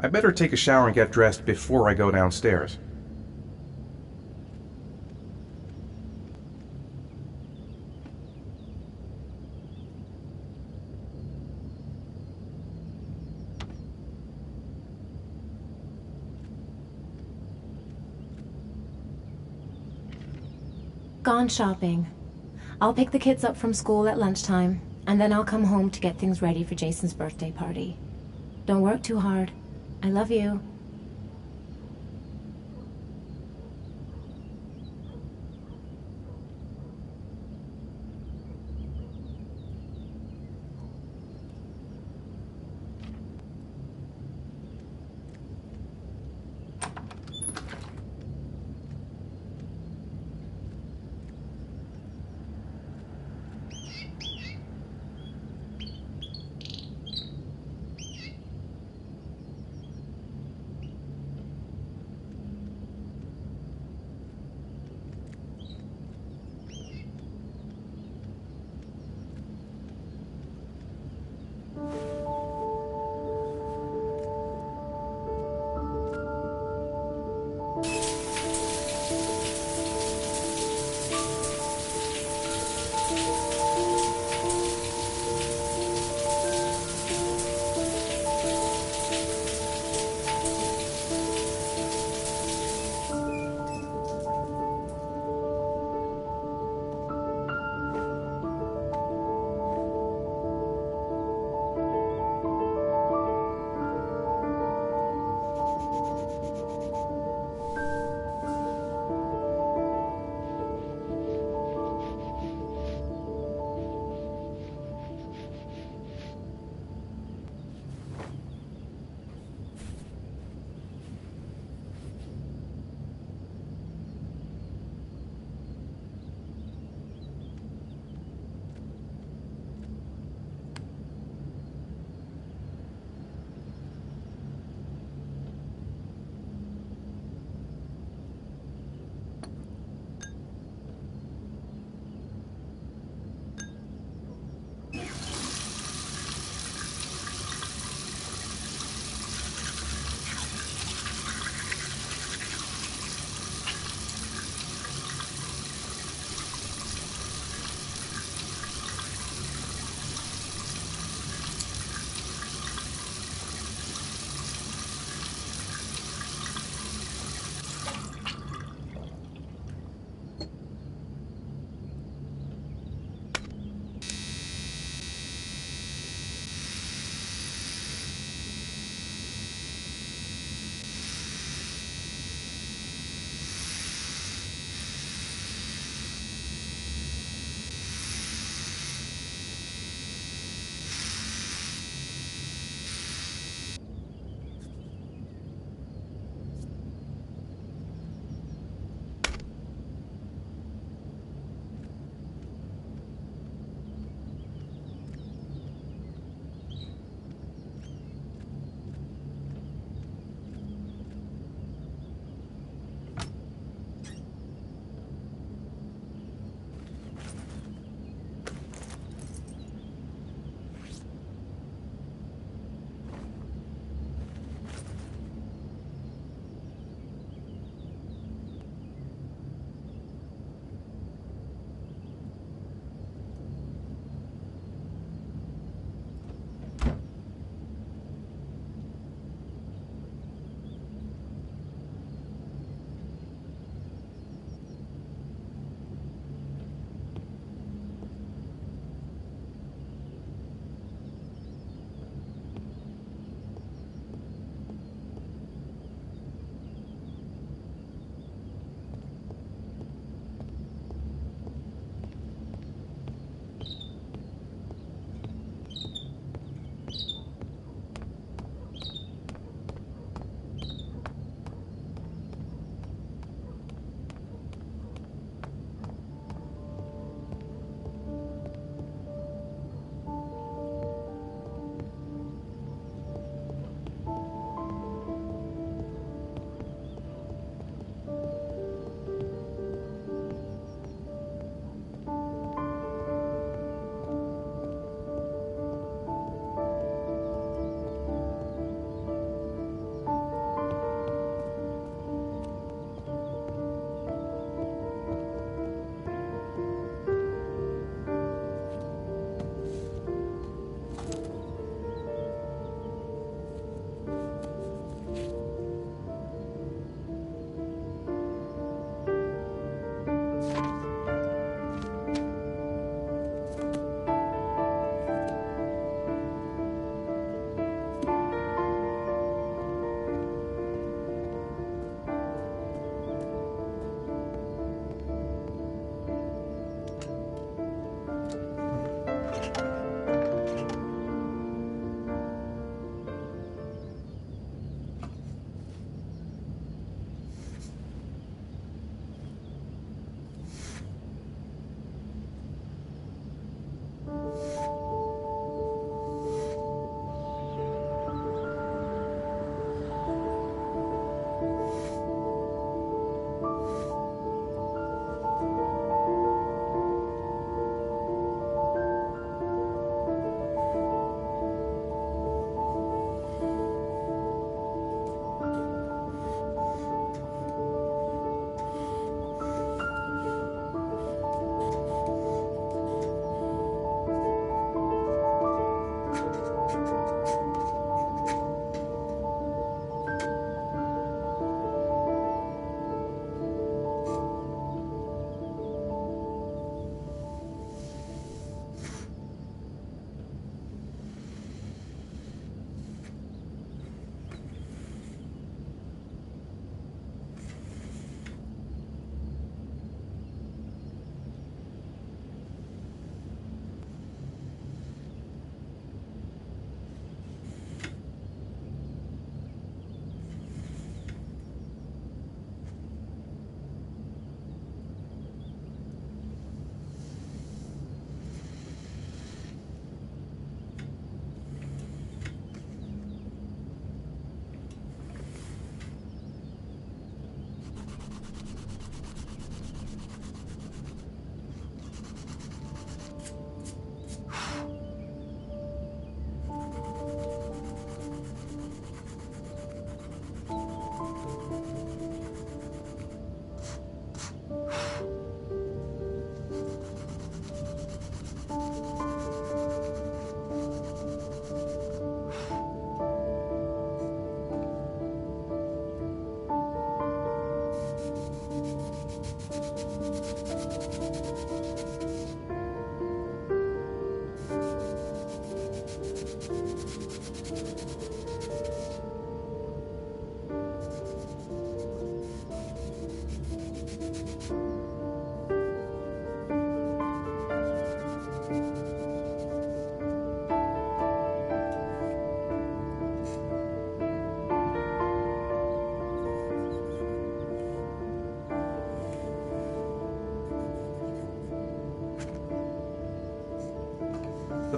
I better take a shower and get dressed before I go downstairs. Gone shopping. I'll pick the kids up from school at lunchtime, and then I'll come home to get things ready for Jason's birthday party. Don't work too hard. I love you.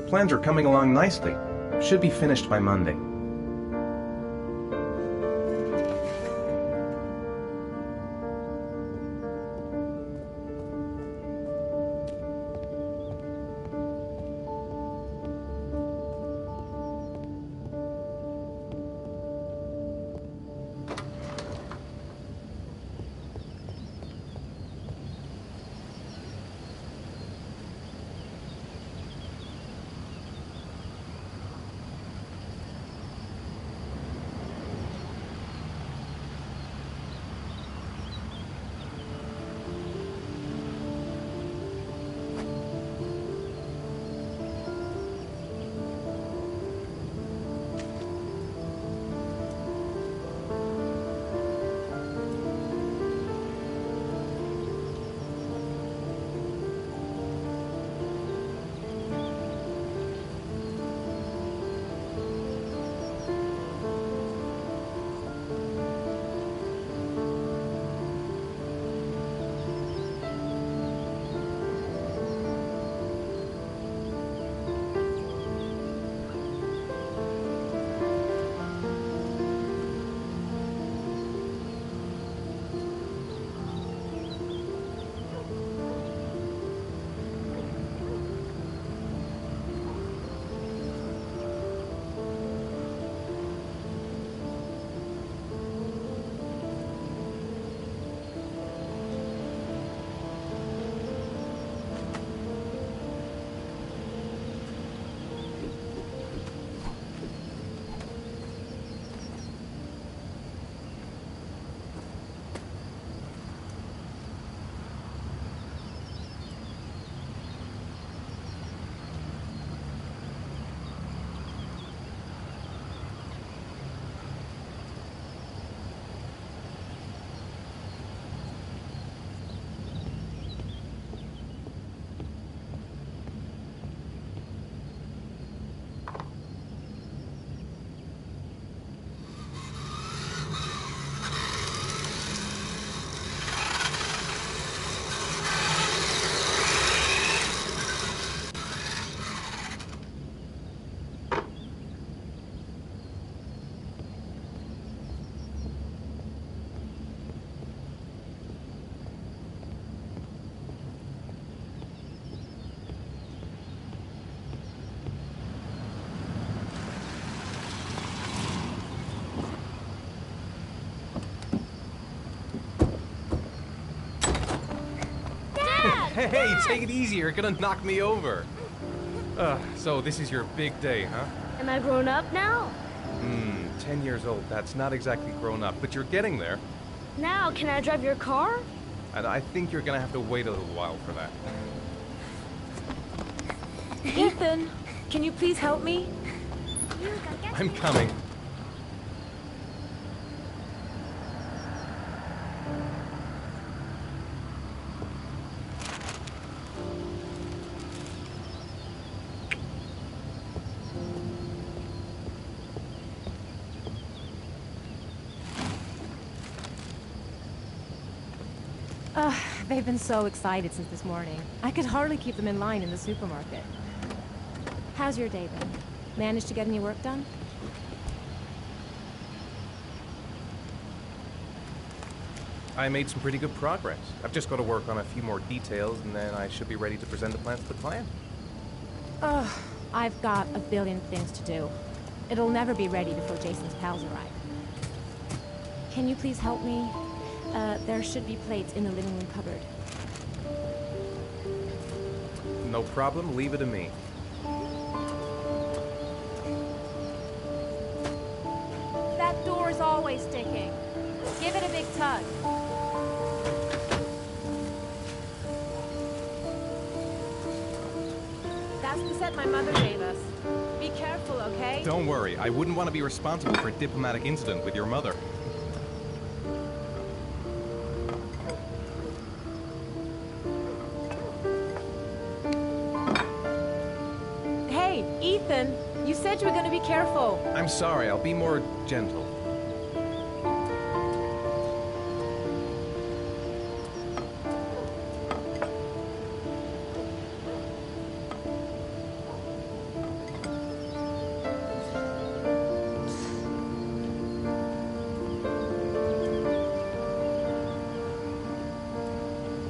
Plans are coming along nicely. Should be finished by Monday. Hey, take it easy, you're gonna knock me over. So this is your big day, huh? Am I grown up now? 10 years old, that's not exactly grown up, but you're getting there. Now, can I drive your car? And I think you're gonna have to wait a little while for that. Ethan, can you please help me? I'm coming. They've been so excited since this morning. I could hardly keep them in line in the supermarket. How's your day been? Managed to get any work done? I made some pretty good progress. I've just got to work on a few more details, and then I should be ready to present the plans to the client. I've got a billion things to do. It'll never be ready before Jason's pals arrive. Can you please help me? There should be plates in the living room cupboard. No problem, leave it to me. That door is always sticking. Give it a big tug. That's the set my mother gave us. Be careful, okay? Don't worry, I wouldn't want to be responsible for a diplomatic incident with your mother. Hey, Ethan, you said you were going to be careful. I'm sorry, I'll be more gentle.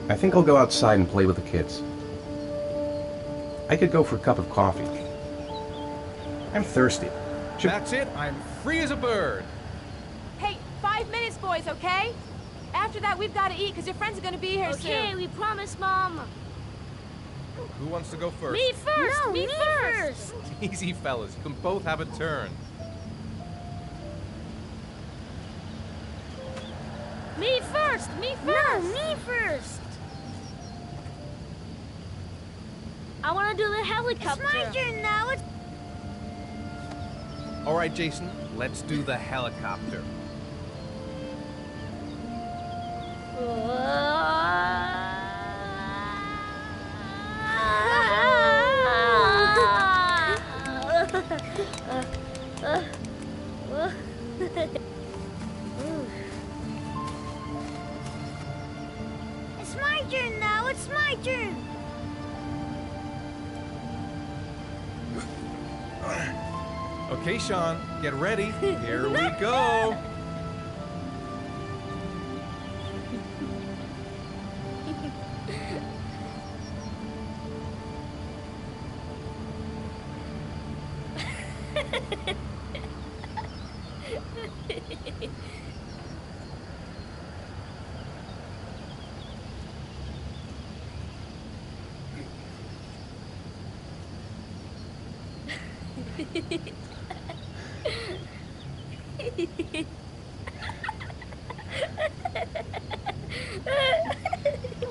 I think I'll go outside and play with the kids. I could go for a cup of coffee. I'm thirsty. That's it. I'm free as a bird. Hey, 5 minutes, boys, okay? After that, we've got to eat, because your friends are going to be here soon. Okay, we promise, Mom. Who wants to go first? Me first! No, me me first! Easy, fellas. You can both have a turn. Me first! Me first! No, me first! I want to do the helicopter. It's my turn now. All right, Jason. Let's do the helicopter. It's my turn now. It's my turn. Okay, Sean. Get ready. Here we go.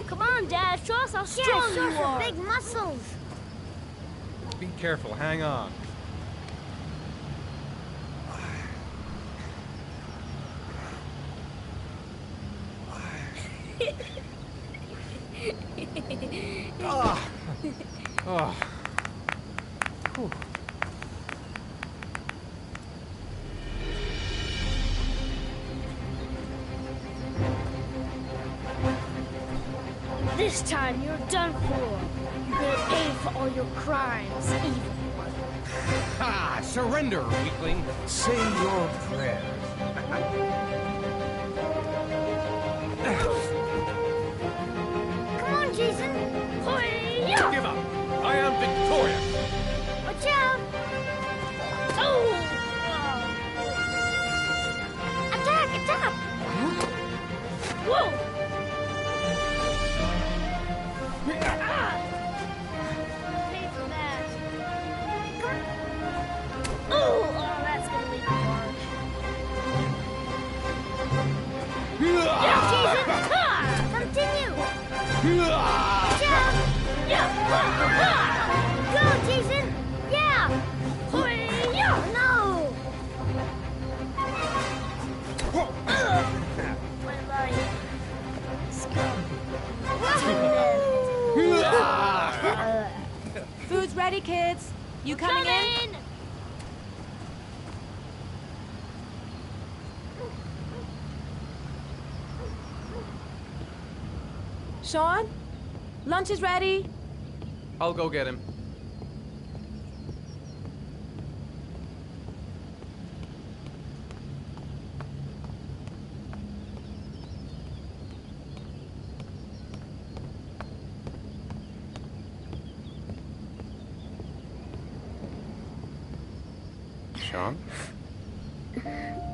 Come on, Dad. Show us how strong you are. Big muscles. Be careful. Hang on. Ah. Oh. Whew. This time you're done for. You're gonna pay for all your crimes, evil one. Ha! Surrender, weakling. Say your prayers. Come on, Jason. Hoy-ya! Give up. I am victorious. Watch out. Oh! Attack, attack. Whoa! Pay for that. Oh, that's gonna leave a mark. Yeah, Jason! Ha! Continue. Ah! Watch out. Yeah! Ha! Go, Jason. Yeah. Hoy-ya! No. My life. Scum. Food's ready, kids. You coming in? Sean? Lunch is ready. I'll go get him. Sean?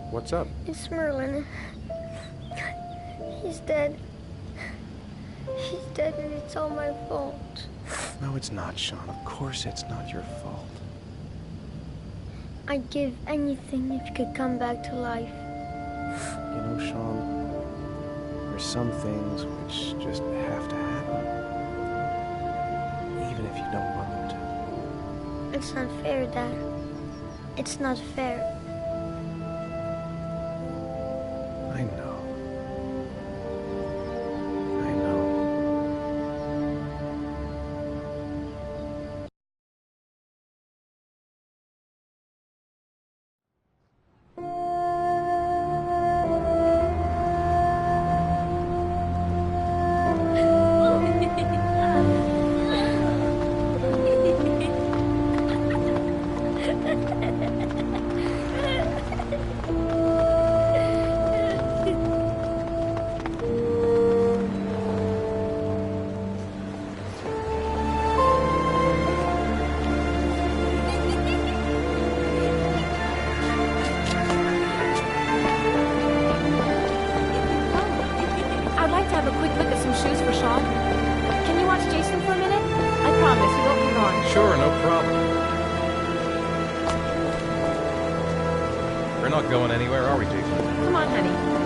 What's up? It's Merlin. He's dead. He's dead and it's all my fault. No, it's not, Sean. Of course it's not your fault. I'd give anything if you could come back to life. You know, Sean, there's some things which just have to happen. Even if you don't want them to. It's not fair, Dad. It's not fair. I know. I know. not going anywhere, are we, Jason? Come on, honey.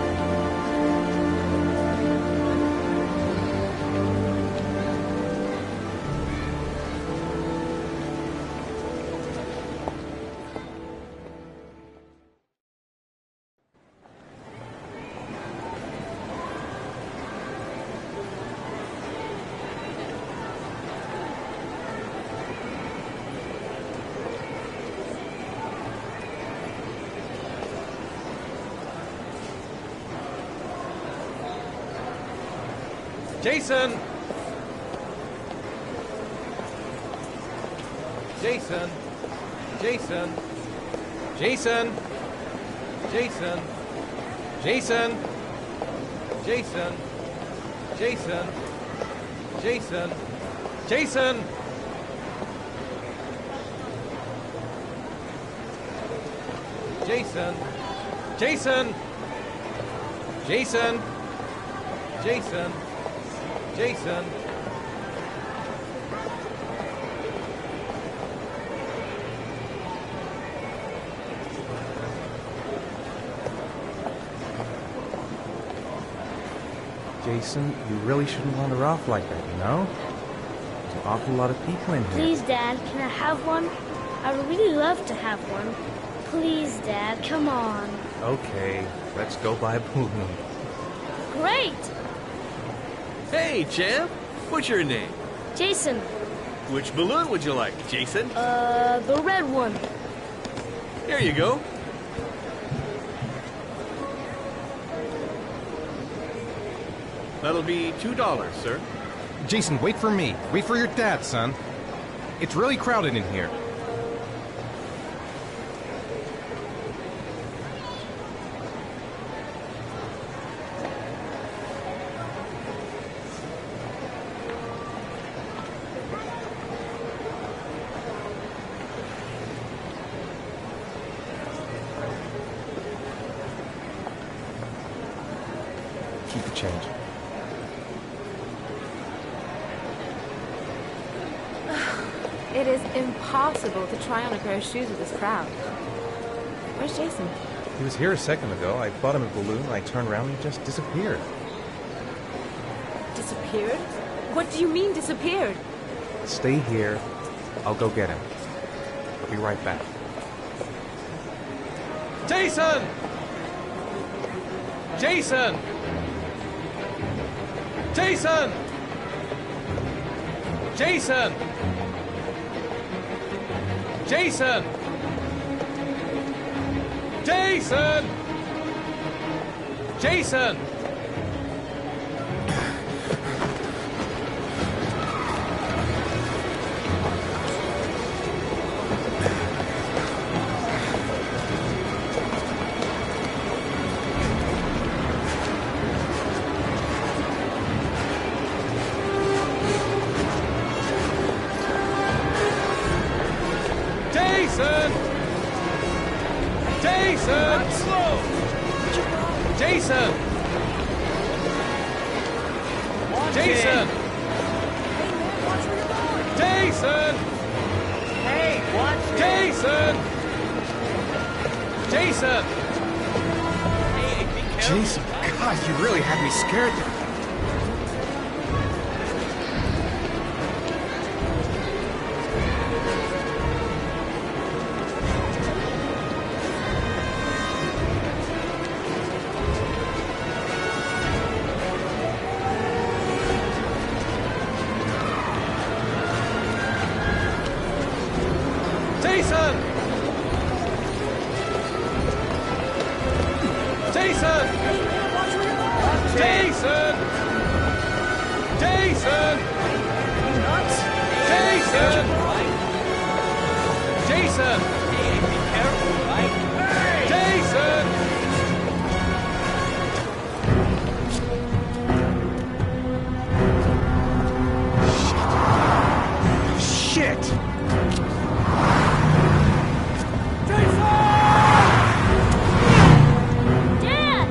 Jason! Jason! Jason! Jason! Jason! Jason! Jason! Jason! Jason! Jason! Jason! Jason! Jason! Jason! Jason! Jason, you really shouldn't wander off like that, you know? There's an awful lot of people in here. Please, Dad, can I have one? I would really love to have one. Please, Dad, come on. Okay, let's go buy a balloon. Great! Hey, champ! What's your name? Jason, Which balloon would you like, Jason? the red one. Here you go. That'll be $2, sir. Jason, wait for me. Wait for your dad, son. It's really crowded in here. Keep the change. It is impossible to try on a pair of shoes with this crowd. Where's Jason? He was here a second ago. I bought him a balloon, I turned around and he just disappeared. Disappeared? What do you mean disappeared? Stay here. I'll go get him. I'll be right back. Jason! Jason! Jason! Jason! Jason! Jason! Jason! Jason! Jason! Slow! Jason! Jason! Jason! Hey, watch it! Jason! Jason! Hey, be careful. Jason, God, you really had me scared there. Jason! Jason! Jason! Jason! Jason! Jason! Hey, be careful, right? Jason! Shit! Dad!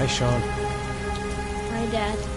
Hi, Sean. Hi, Dad.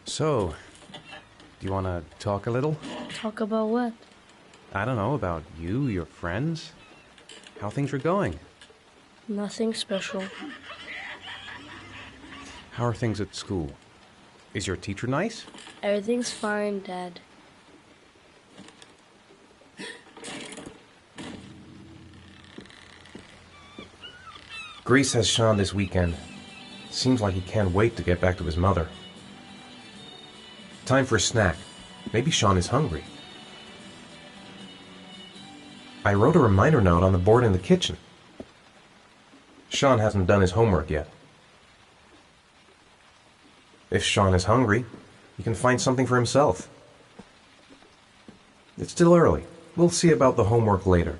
So, do you want to talk a little? Talk about what? I don't know, about you, your friends, how things are going. Nothing special. How are things at school? Is your teacher nice? Everything's fine, Dad. Grease has Sean this weekend. Seems like he can't wait to get back to his mother. Time for a snack. Maybe Sean is hungry. I wrote a reminder note on the board in the kitchen. Sean hasn't done his homework yet. If Sean is hungry, he can find something for himself. It's still early. We'll see about the homework later.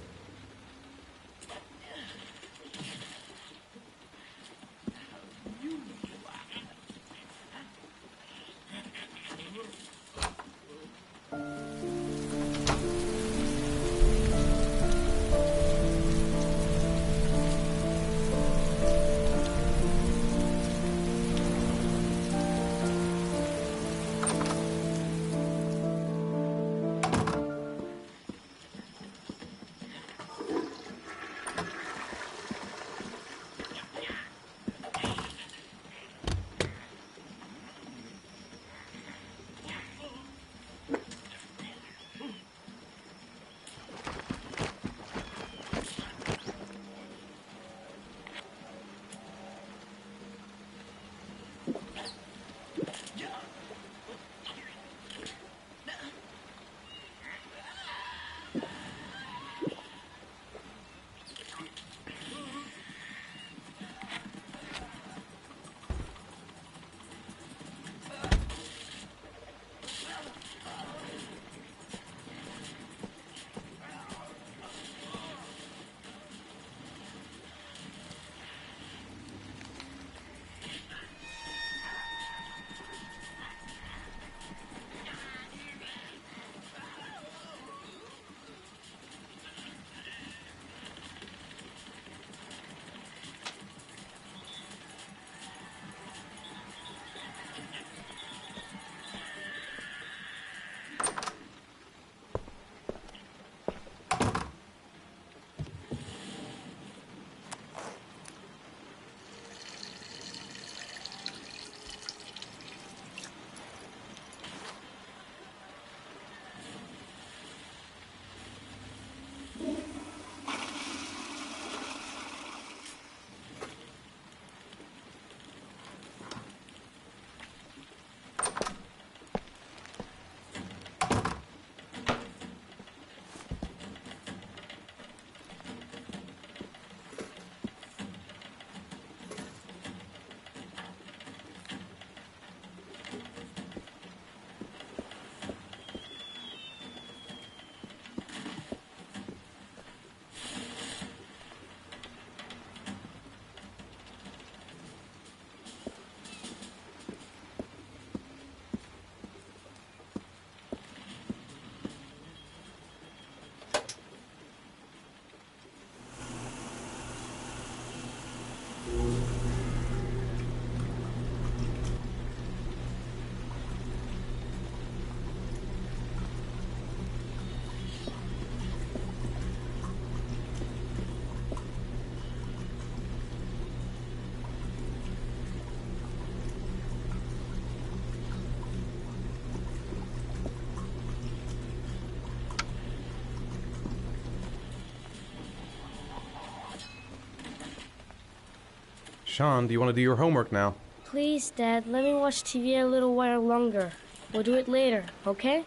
Sean, do you want to do your homework now? Please, Dad, let me watch TV a little while longer. We'll do it later, okay?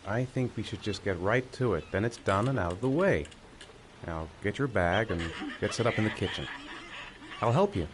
I think we should just get right to it. Then it's done and out of the way. Now, get your bag and get set up in the kitchen. I'll help you.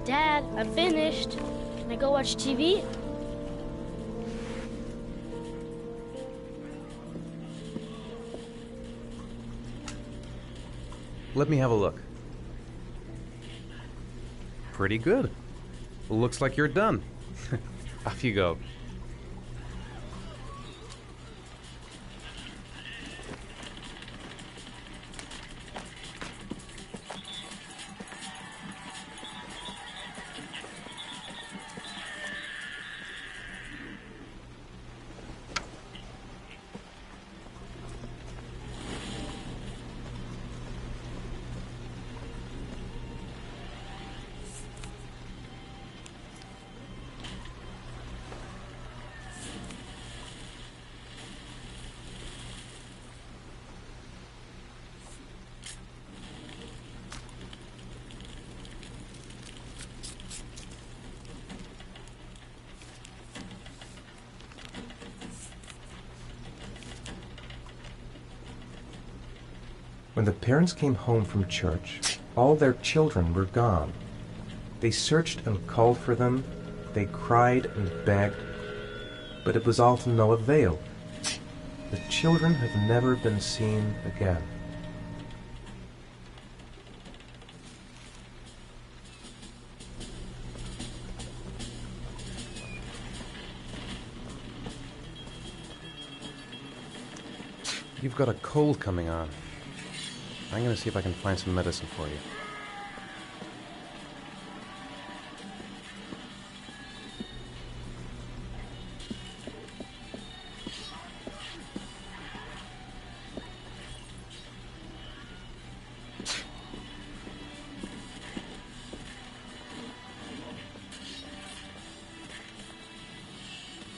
Dad, I'm finished. Can I go watch TV? Let me have a look. Pretty good. Looks like you're done. Off you go. When the parents came home from church, all their children were gone. They searched and called for them. They cried and begged, but it was all to no avail. The children have never been seen again. You've got a cold coming on. I'm going to see if I can find some medicine for you.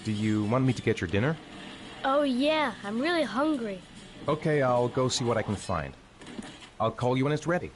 Do you want me to get your dinner? Oh yeah, I'm really hungry. Okay, I'll go see what I can find. I'll call you when it's ready.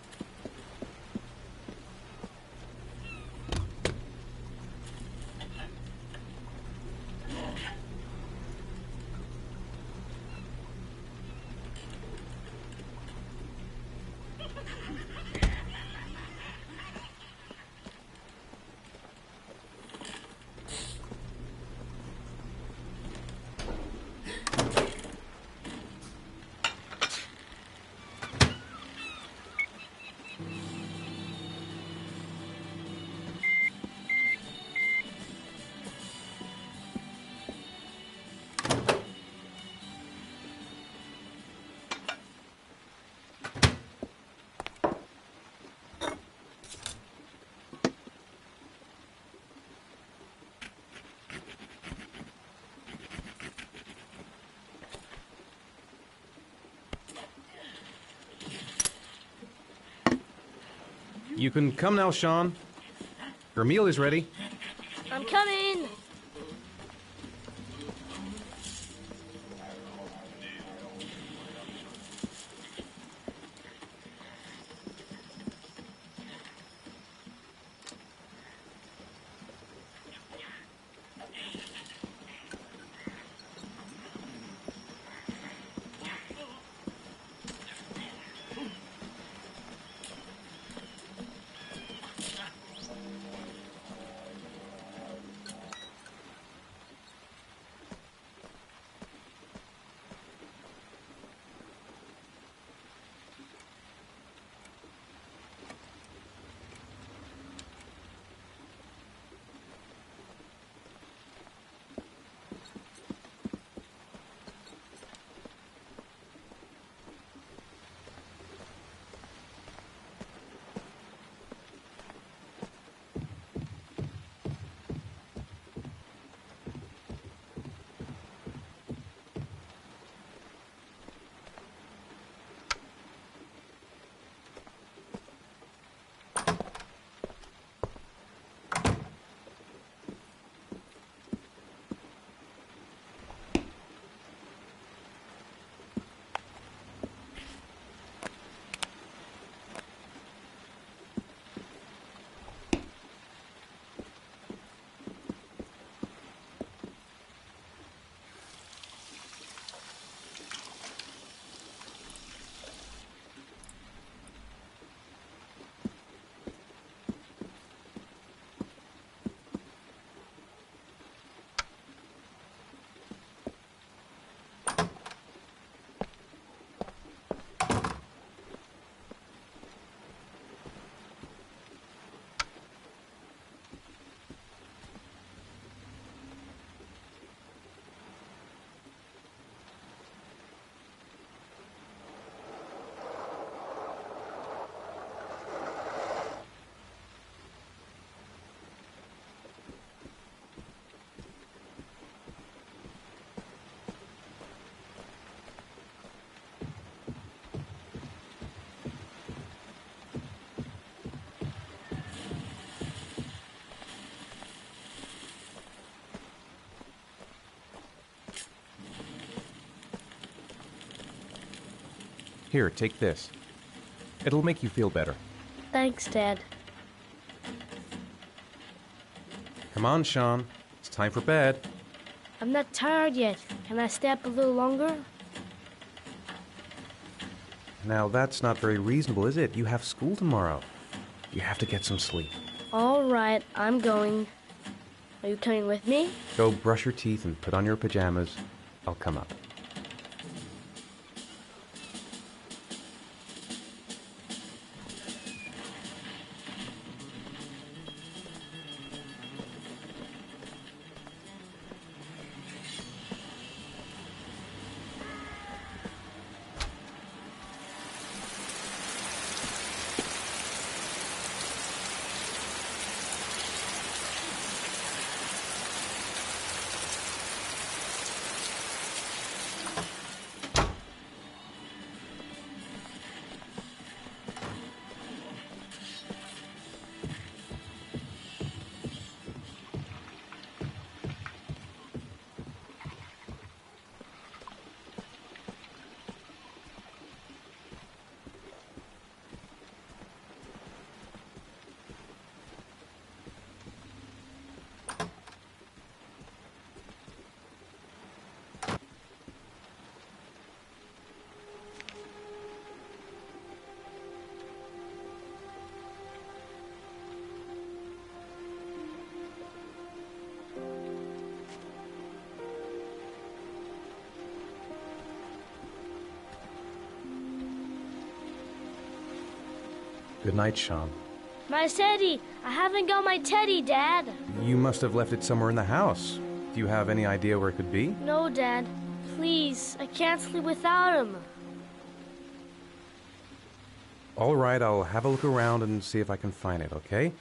You can come now, Sean. Your meal is ready. I'm coming! Here, take this. It'll make you feel better. Thanks, Dad. Come on, Sean. It's time for bed. I'm not tired yet. Can I stay up a little longer? Now, that's not very reasonable, is it? You have school tomorrow. You have to get some sleep. All right, I'm going. Are you coming with me? Go brush your teeth and put on your pajamas. I'll come up. Good night, Sean. My teddy! I haven't got my teddy, Dad! You must have left it somewhere in the house. Do you have any idea where it could be? No, Dad. Please, I can't sleep without him. All right, I'll have a look around and see if I can find it, okay?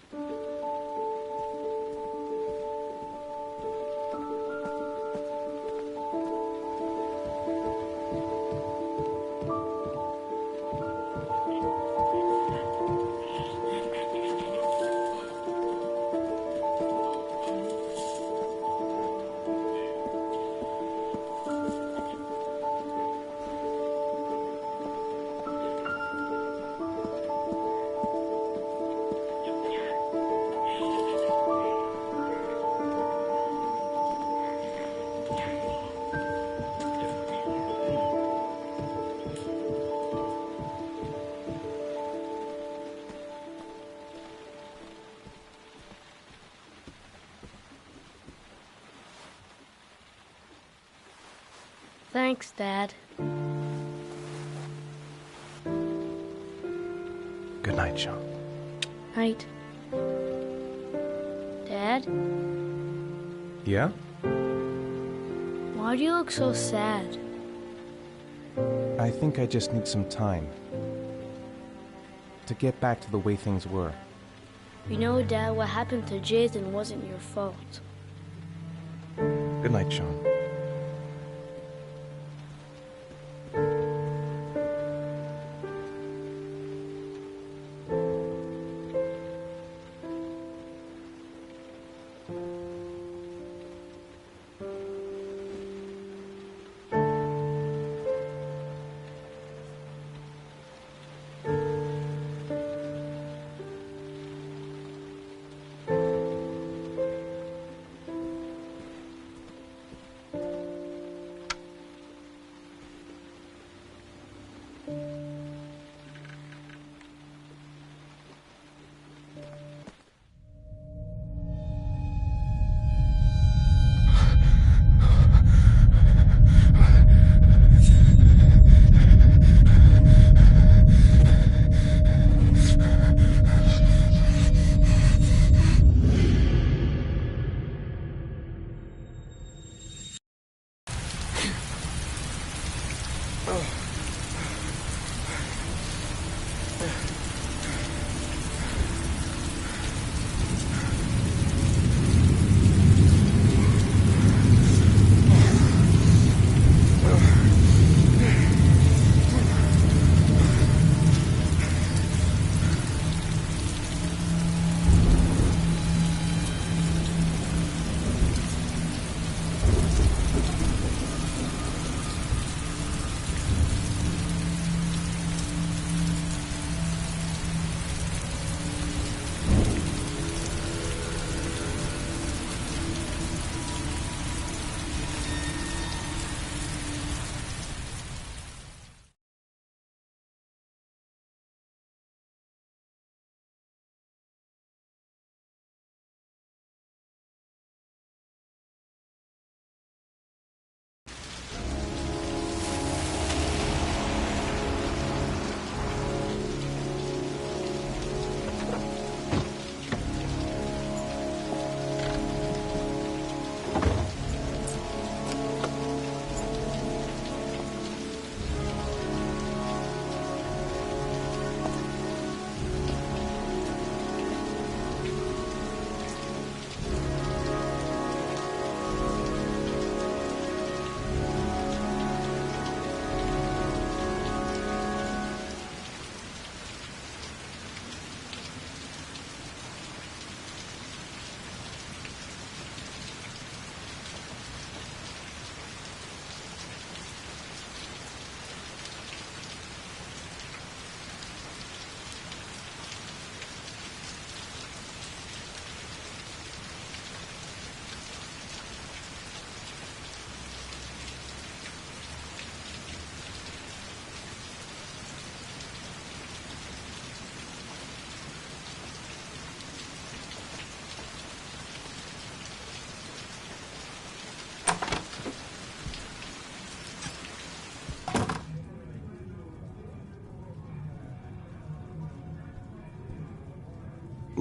Thanks, Dad. Good night, Sean. Night. Dad, Yeah? why do you look so sad? I think I just need some time to get back to the way things were. You know, Dad, what happened to Jason wasn't your fault. Good night, Sean.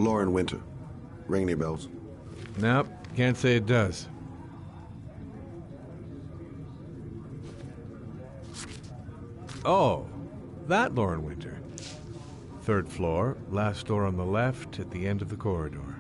Lauren Winter. Ring any bells? Nope, can't say it does. Oh, that Lauren Winter. Third floor, last door on the left at the end of the corridor.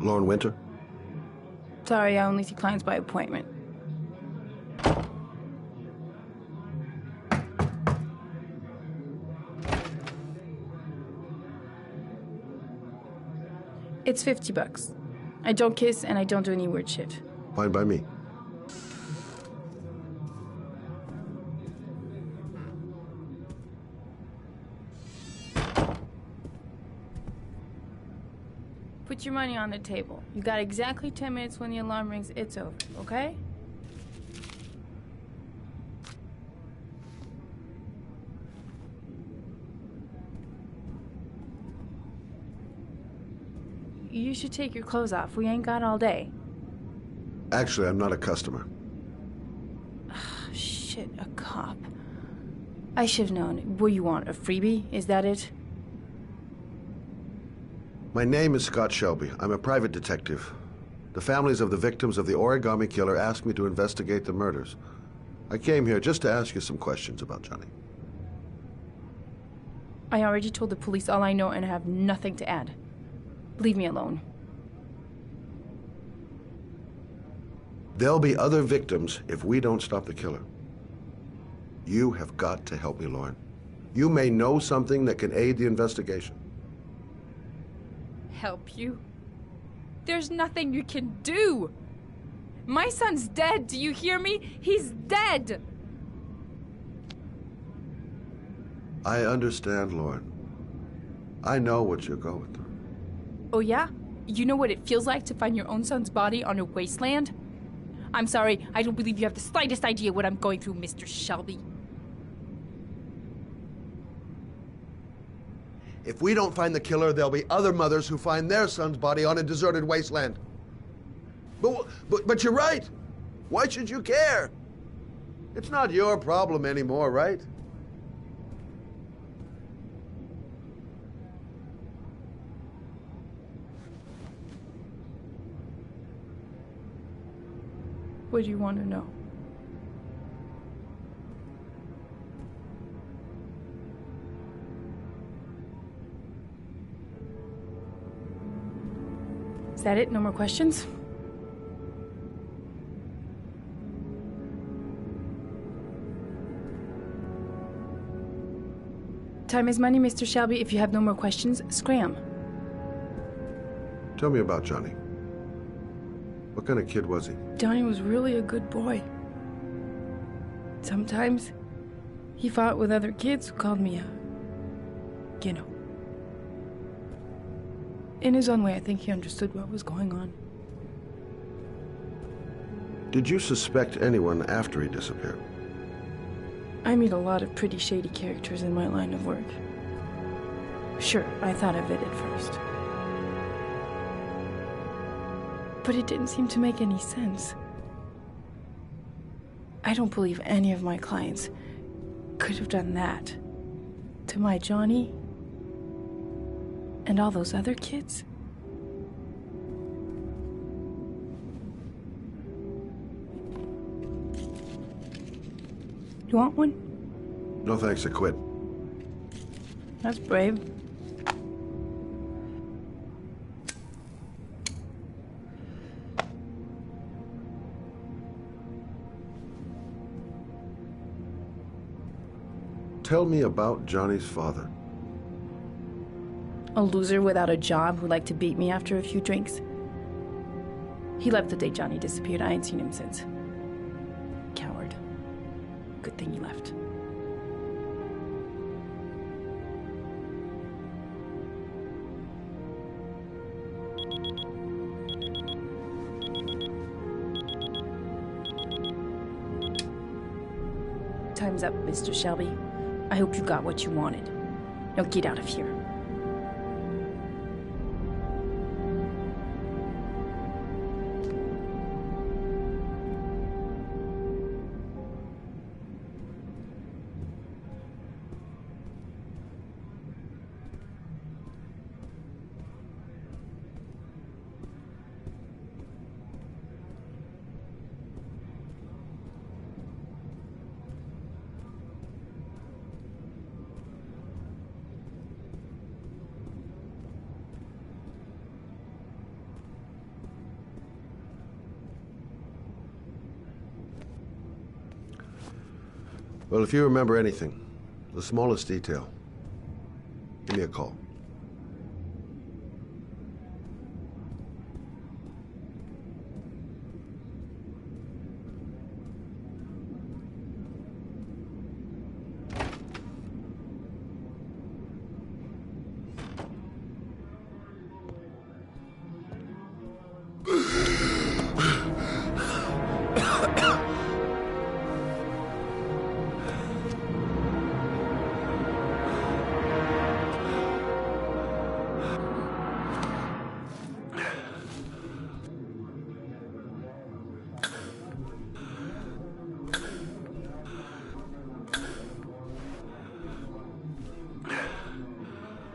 Lauren Winter? Sorry, I only see clients by appointment. It's $50. I don't kiss and I don't do any weird shit. Fine by me. Put your money on the table. You got exactly 10 minutes. When the alarm rings, it's over, okay? You should take your clothes off. We ain't got all day. Actually, I'm not a customer. Shit, a cop. I should've known. What you want, a freebie? Is that it? My name is Scott Shelby. I'm a private detective. The families of the victims of the origami killer asked me to investigate the murders. I came here just to ask you some questions about Johnny. I already told the police all I know and I have nothing to add. Leave me alone. There'll be other victims if we don't stop the killer. You have got to help me, Lauren. You may know something that can aid the investigation. Help you? There's nothing you can do. My son's dead. Do you hear me? He's dead. I understand, Lauren. I know what you're going through. Oh yeah? You know what it feels like to find your own son's body on a wasteland? I'm sorry, I don't believe you have the slightest idea what I'm going through, Mr. Shelby. If we don't find the killer, there'll be other mothers who find their son's body on a deserted wasteland. But you're right. Why should you care? It's not your problem anymore, right? What do you want to know? Is that it? No more questions? Time is money, Mr. Shelby. If you have no more questions, scram. Tell me about Johnny. What kind of kid was he? Johnny was really a good boy. Sometimes he fought with other kids who called me you know. In his own way, I think he understood what was going on. Did you suspect anyone after he disappeared? I meet a lot of pretty shady characters in my line of work. Sure, I thought of it at first. But it didn't seem to make any sense. I don't believe any of my clients could have done that to my Johnny and all those other kids. You want one? No thanks, I quit. That's brave. Tell me about Johnny's father. A loser without a job who liked to beat me after a few drinks. He left the day Johnny disappeared. I ain't seen him since. Coward. Good thing he left. Time's up, Mr. Shelby. I hope you got what you wanted. Now get out of here. Well, if you remember anything, the smallest detail, give me a call.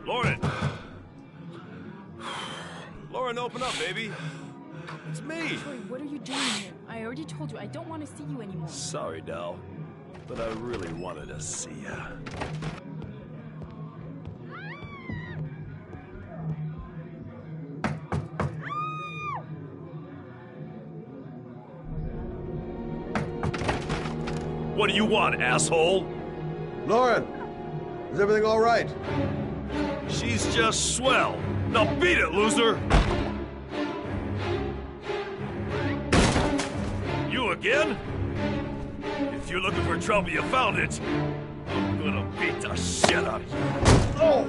Lauren! Lauren, open up, baby. It's me. Troy, what are you doing here? I already told you I don't want to see you anymore. Sorry, Dal, but I really wanted to see ya. What do you want, asshole? Lauren, is everything all right? She's just swell. Now beat it, loser! You again? If you're looking for trouble, you found it. I'm gonna beat the shit out of you. Oh!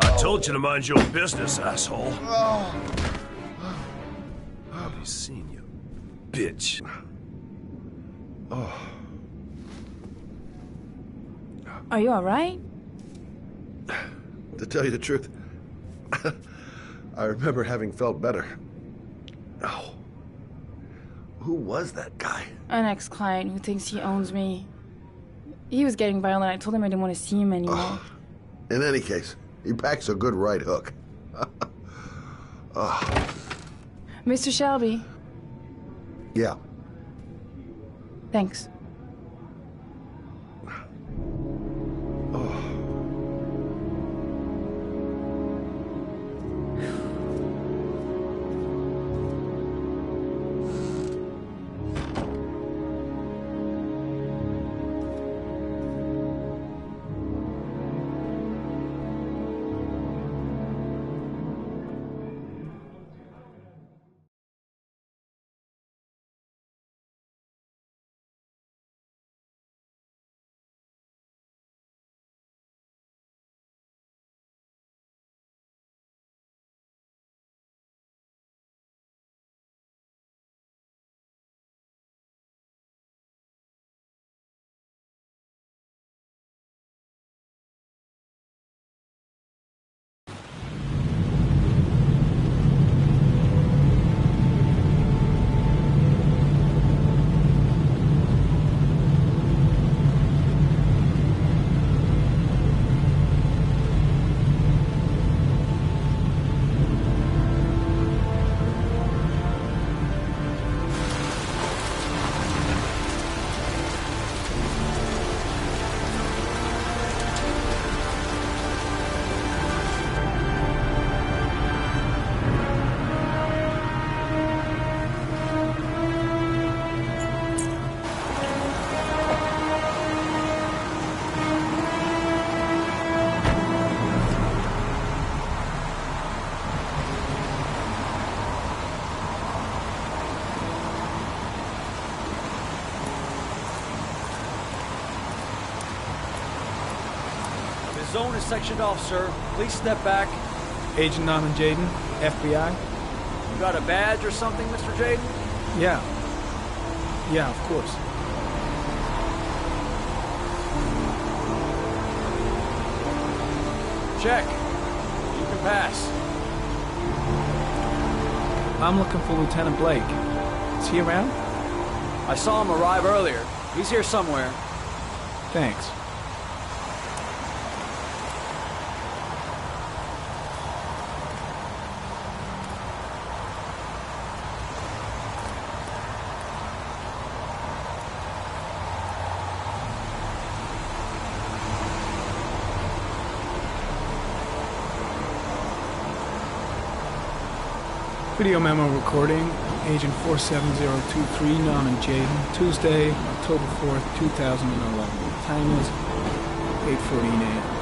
I told you to mind your business, asshole. I'll be seeing you, bitch. Are you all right? To tell you the truth, I remember having felt better. Oh, who was that guy? An ex-client who thinks he owns me. He was getting violent. I told him I didn't want to see him anymore. In any case, he packs a good right hook. Mr. Shelby. Yeah. Thanks. zone is sectioned off, sir. Please step back. Agent Norman Jaden, FBI. You got a badge or something, Mr. Jaden? Yeah. Yeah, of course. Check. You can pass. I'm looking for Lieutenant Blake. Is he around? I saw him arrive earlier. He's here somewhere. Thanks. Video memo recording, Agent 47023, Norman Jaden, Tuesday, October 4th, 2011. Time is 8:14 a.m.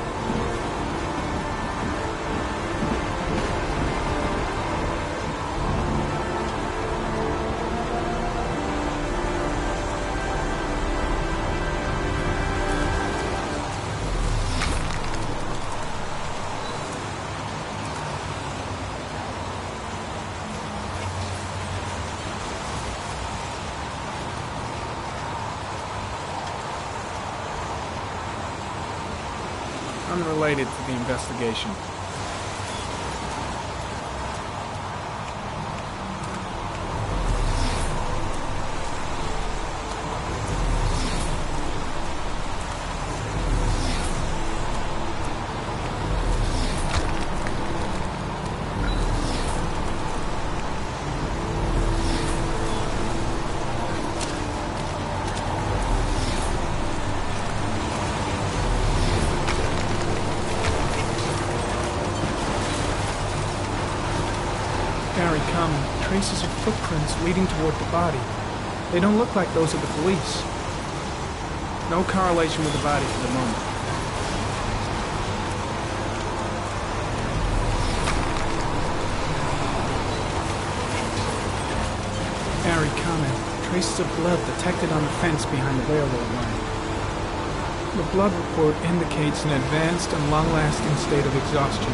Unrelated to the investigation. Very common. Traces of footprints leading toward the body. They don't look like those of the police. No correlation with the body for the moment. Very common. Traces of blood detected on the fence behind the railroad line. The blood report indicates an advanced and long-lasting state of exhaustion.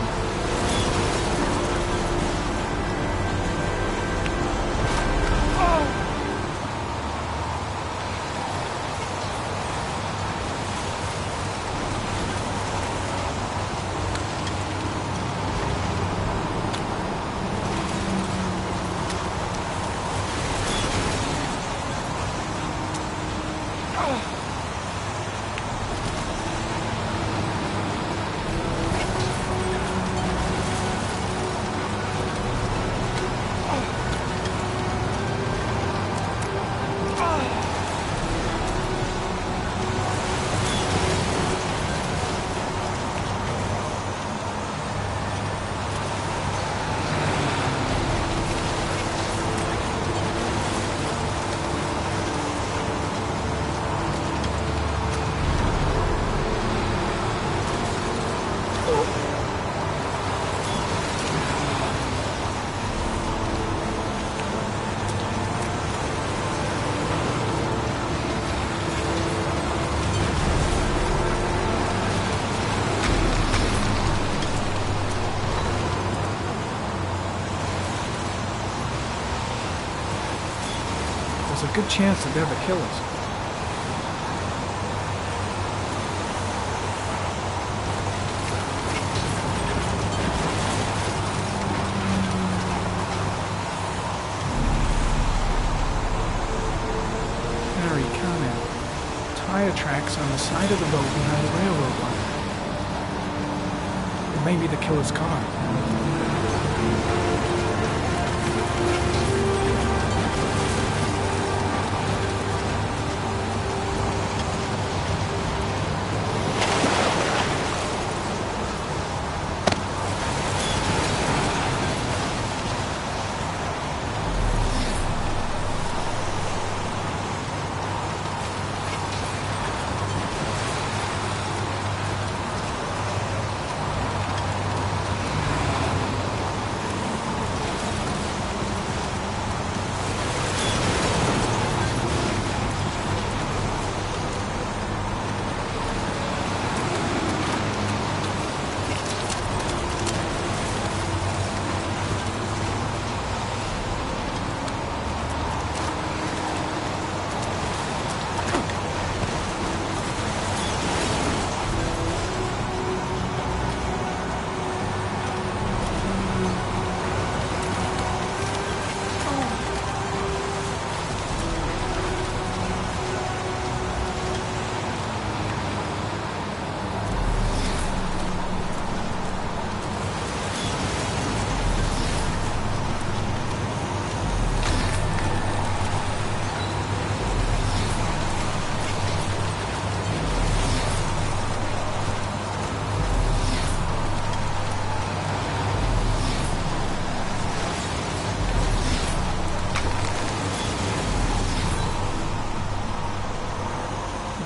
There's a good chance that they're the killers. Very common. Tire tracks on the side of the road behind the railroad line. It may be the killer's car.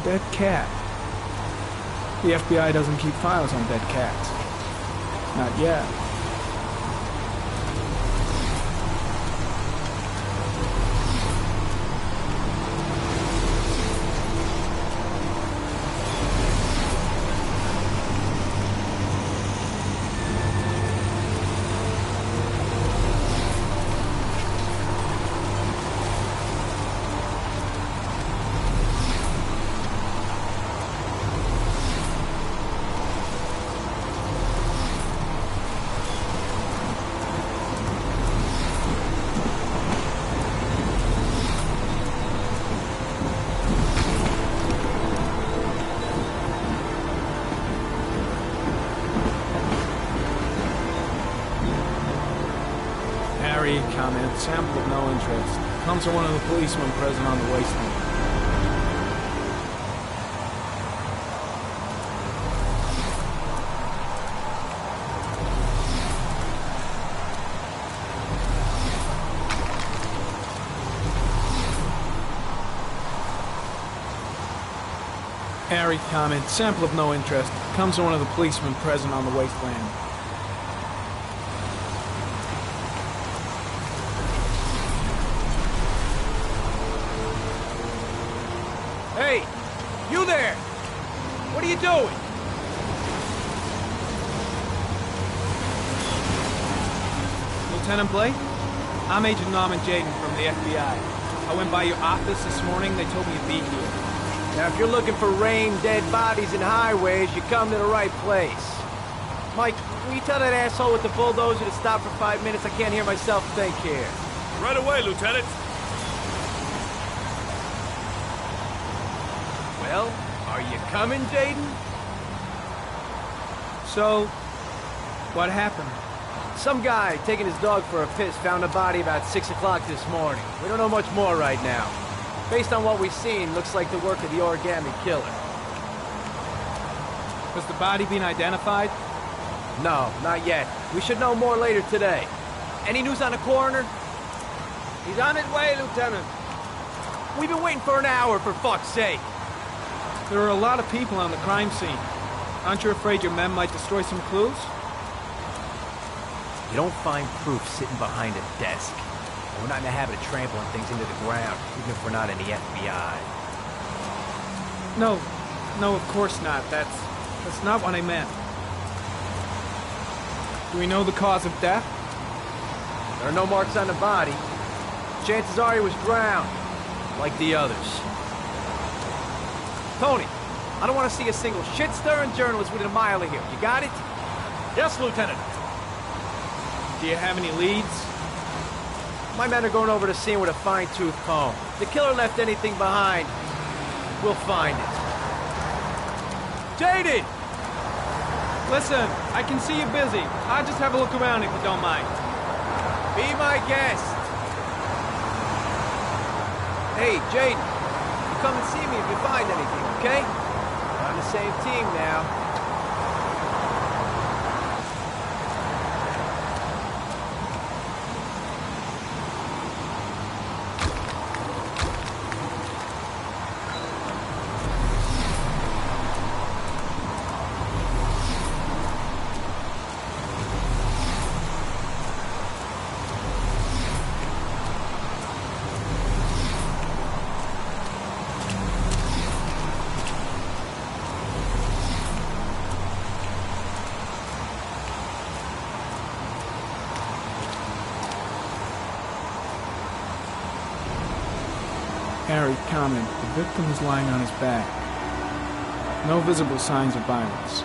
Dead cat. The FBI doesn't keep files on dead cats. Not yet. Comment, sample of no interest. Comes from one of the policemen present on the wasteland. Harry comment, sample of no interest. Comes from one of the policemen present on the wasteland. Hey, you there! What are you doing? Lieutenant Blake? I'm Agent Norman Jaden from the FBI. I went by your office this morning. They told me you'd be here. Now, if you're looking for rain, dead bodies, and highways, you come to the right place. Mike, will you tell that asshole with the bulldozer to stop for 5 minutes? I can't hear myself think here. Right away, Lieutenant. Well, are you coming, Jaden? So, what happened? Some guy taking his dog for a piss found a body about 6 o'clock this morning. We don't know much more right now. Based on what we've seen, looks like the work of the origami killer. Has the body been identified? No, not yet. We should know more later today. Any news on the coroner? He's on his way, Lieutenant. We've been waiting for an hour, for fuck's sake. There are a lot of people on the crime scene. Aren't you afraid your men might destroy some clues? You don't find proof sitting behind a desk. And we're not in the habit of trampling things into the ground, even if we're not in the FBI. No, of course not. That's not what I meant. Do we know the cause of death? There are no marks on the body. Chances are he was drowned, like the others. Tony, I don't want to see a single shit-stirring journalist within a mile of here. You got it? Yes, Lieutenant. Do you have any leads? My men are going over the scene with a fine-tooth comb. If the killer left anything behind, we'll find it. Jaden! Listen, I can see you're busy. I'll just have a look around if you don't mind. Be my guest. Hey, Jaden, you come and see me if you find anything, okay? We're on the same team now. Harry comment, the victim is lying on his back. No visible signs of violence.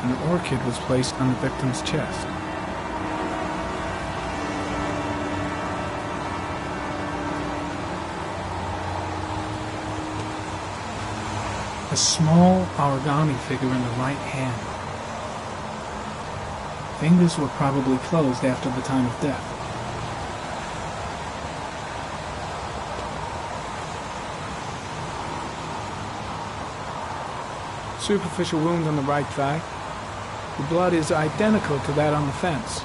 An orchid was placed on the victim's chest. A small origami figure in the right hand. Fingers were probably closed after the time of death. Superficial wound on the right thigh. The blood is identical to that on the fence.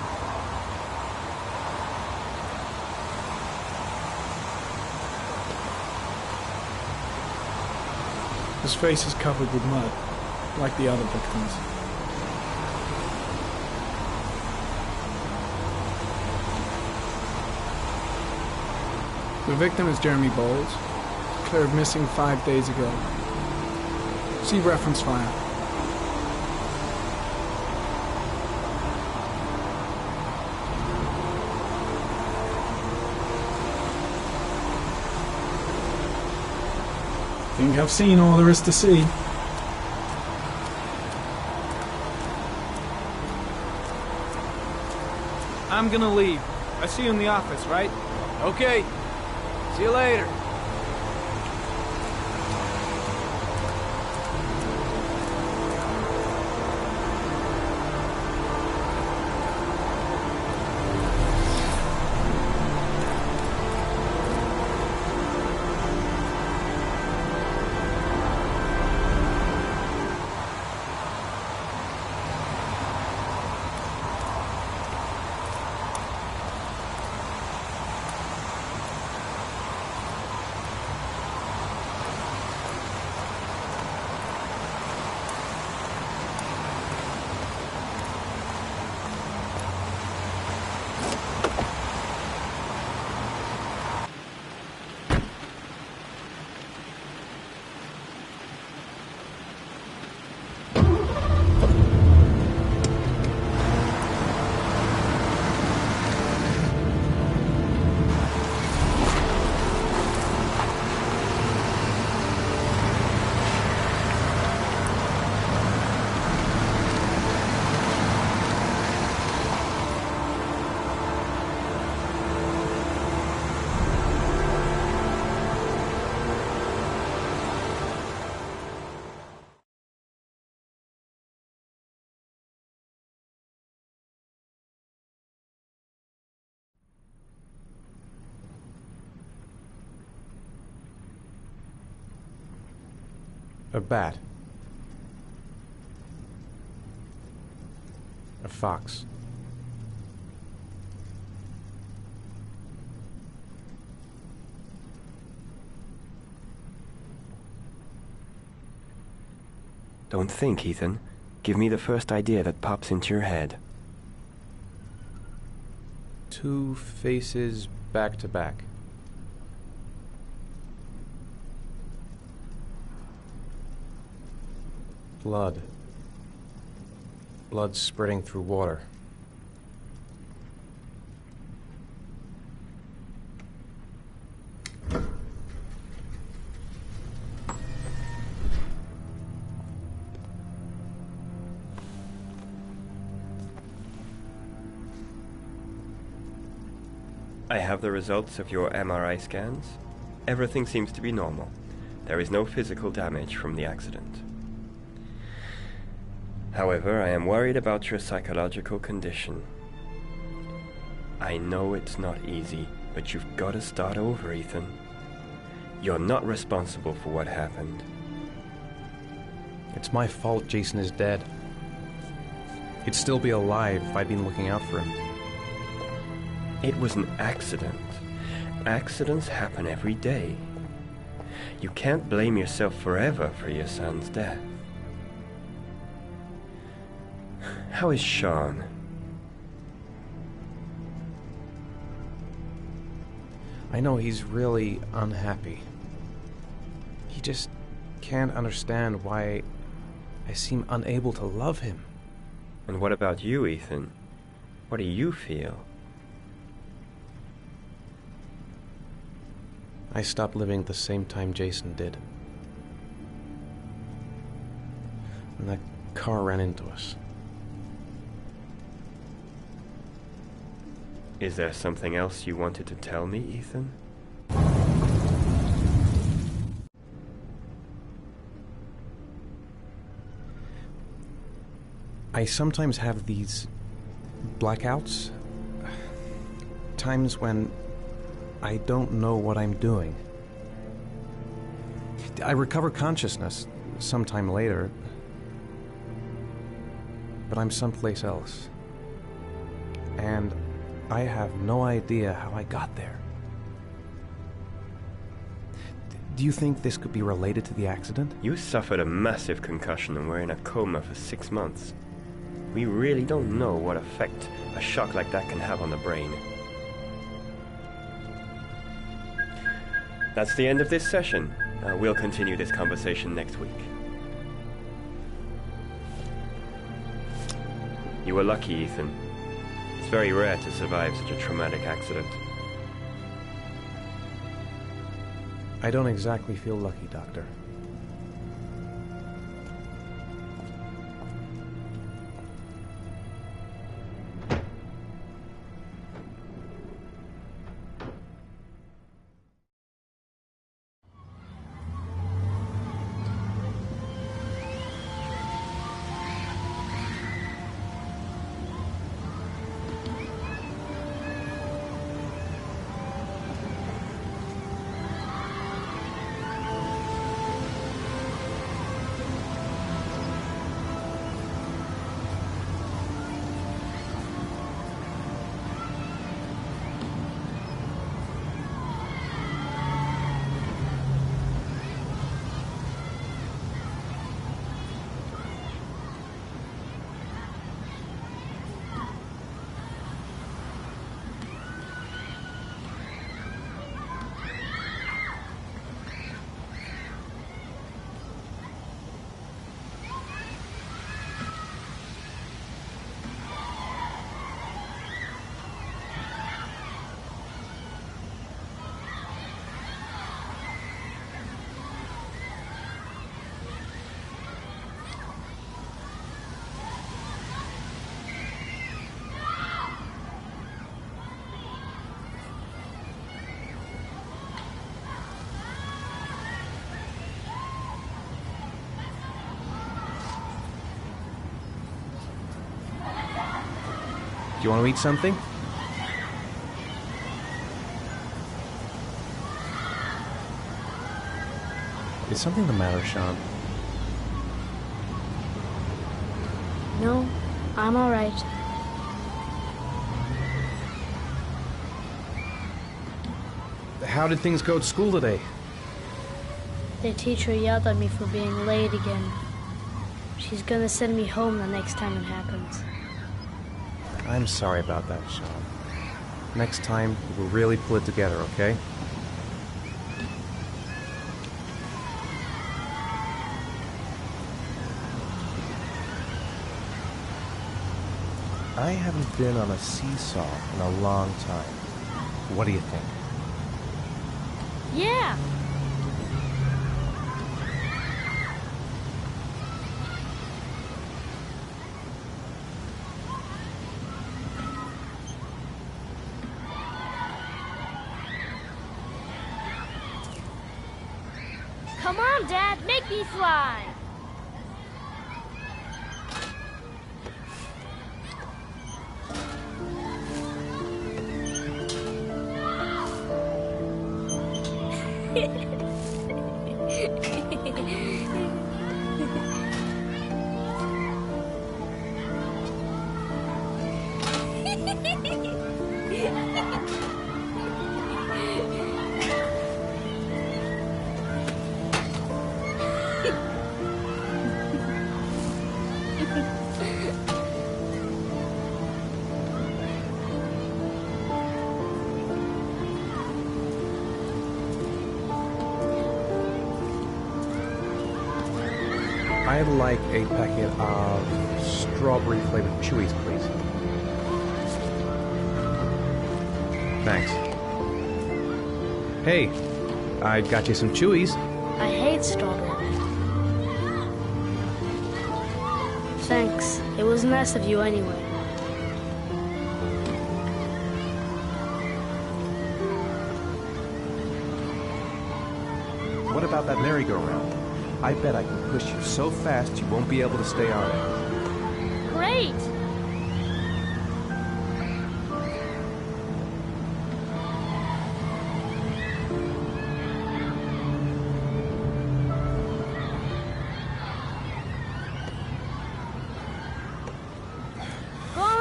His face is covered with mud, like the other victims. The victim is Jeremy Bowles, declared missing 5 days ago. See reference file. Think I've seen all there is to see. I'm gonna leave. I see you in the office, right? Okay. See you later. A bat. A fox. Don't think, Ethan. Give me the first idea that pops into your head. Two faces back to back. Blood. Blood spreading through water. I have the results of your MRI scans. Everything seems to be normal. There is no physical damage from the accident. However, I am worried about your psychological condition. I know it's not easy, but you've got to start over, Ethan. You're not responsible for what happened. It's my fault Jason is dead. He'd still be alive if I'd been looking out for him. It was an accident. Accidents happen every day. You can't blame yourself forever for your son's death. How is Sean? I know he's really unhappy. He just can't understand why I seem unable to love him. And what about you, Ethan? What do you feel? I stopped living at the same time Jason did. And that car ran into us. Is there something else you wanted to tell me, Ethan? I sometimes have these blackouts. Times when I don't know what I'm doing. I recover consciousness sometime later. but I'm someplace else. And I have no idea how I got there. Do you think this could be related to the accident? You suffered a massive concussion and were in a coma for 6 months. We really don't know what effect a shock like that can have on the brain. That's the end of this session. We'll continue this conversation next week. You were lucky, Ethan. It's very rare to survive such a traumatic accident. I don't exactly feel lucky, Doctor. Do you want to eat something? Is something the matter, Sean? No, I'm all right. How did things go at school today? The teacher yelled at me for being late again. She's gonna send me home the next time it happens. I'm sorry about that, Sean. Next time, we'll really pull it together, okay? I haven't been on a seesaw in a long time. What do you think? Yeah! Come on, Dad, make me fly! I'd like a packet of strawberry-flavored Chewies, please. Thanks. Hey, I got you some Chewies. I hate strawberry. Thanks. It was nice of you anyway. What about that merry-go-round? I bet I can push you so fast you won't be able to stay on it. Great!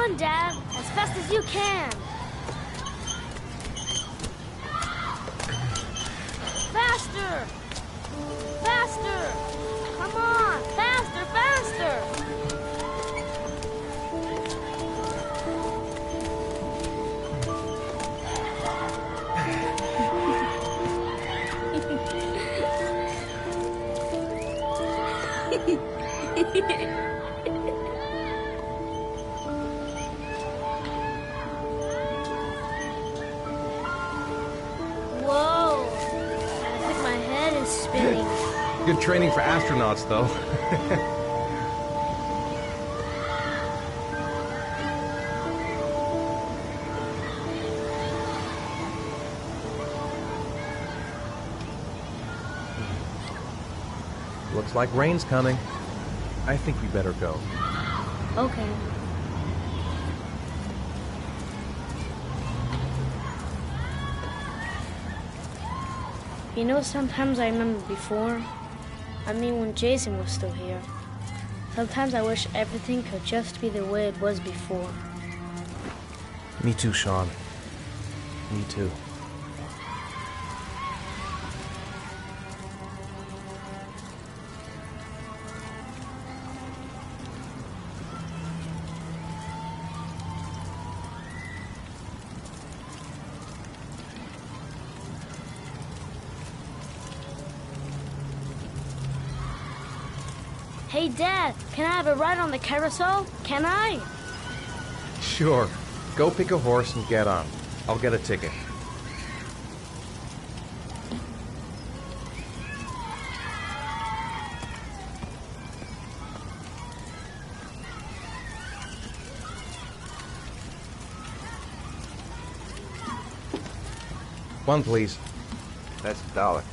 on, Dad. As fast as you can. Faster! Faster! Come on! Faster, faster! Whoa! I think my head is spinning. Good training for astronauts, though. Looks like rain's coming. I think we better go. Okay. You know, sometimes I remember before. I mean, when Jason was still here. Sometimes I wish everything could just be the way it was before. Me too, Sean. Me too. Hey, Dad, can I have a ride on the carousel? Can I? Sure. Go pick a horse and get on. I'll get a ticket. One, please. That's $1.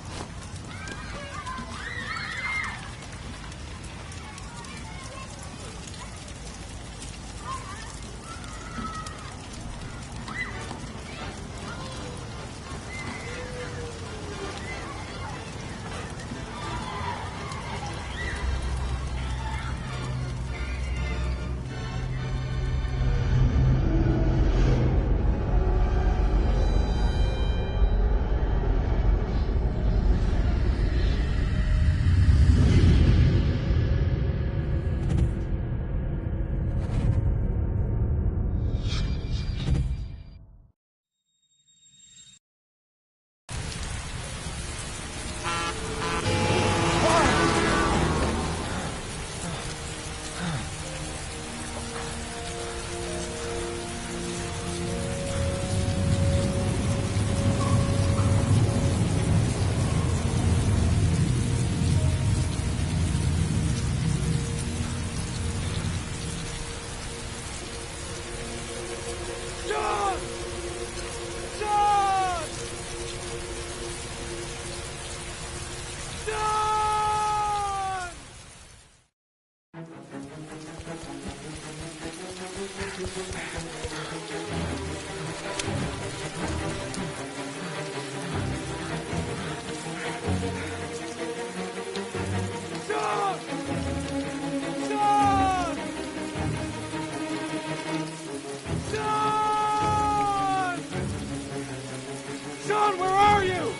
Sean, where are you?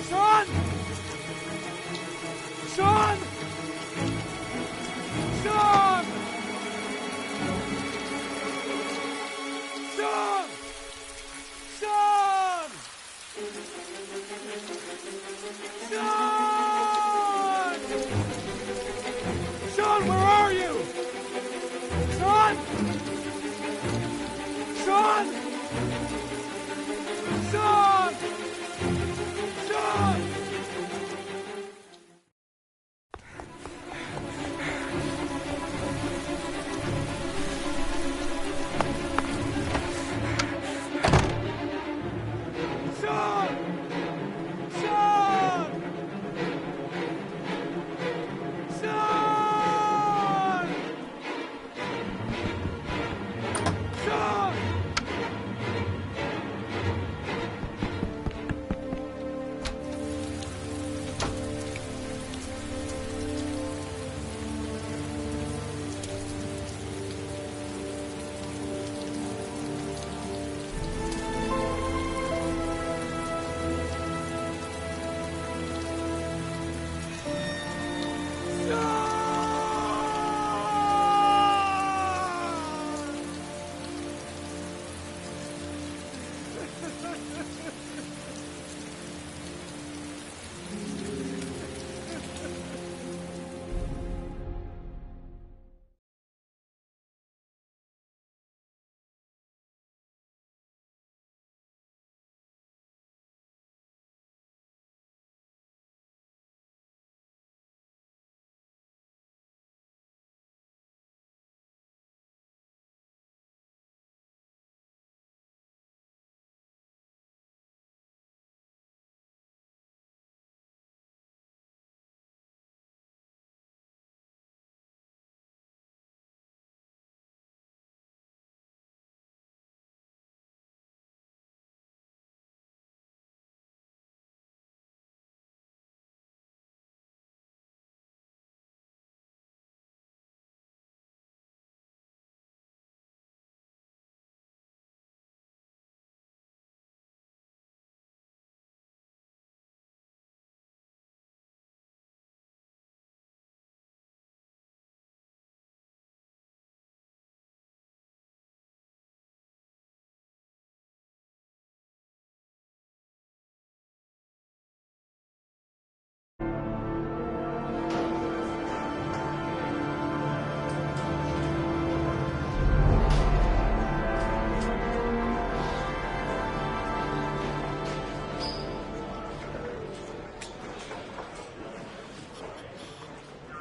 Sean? Sean? Sean! Sean! Sean! Sean! Sean, where are you? Sean? Sean! Sean! Sean! Sean! Sean! Sean!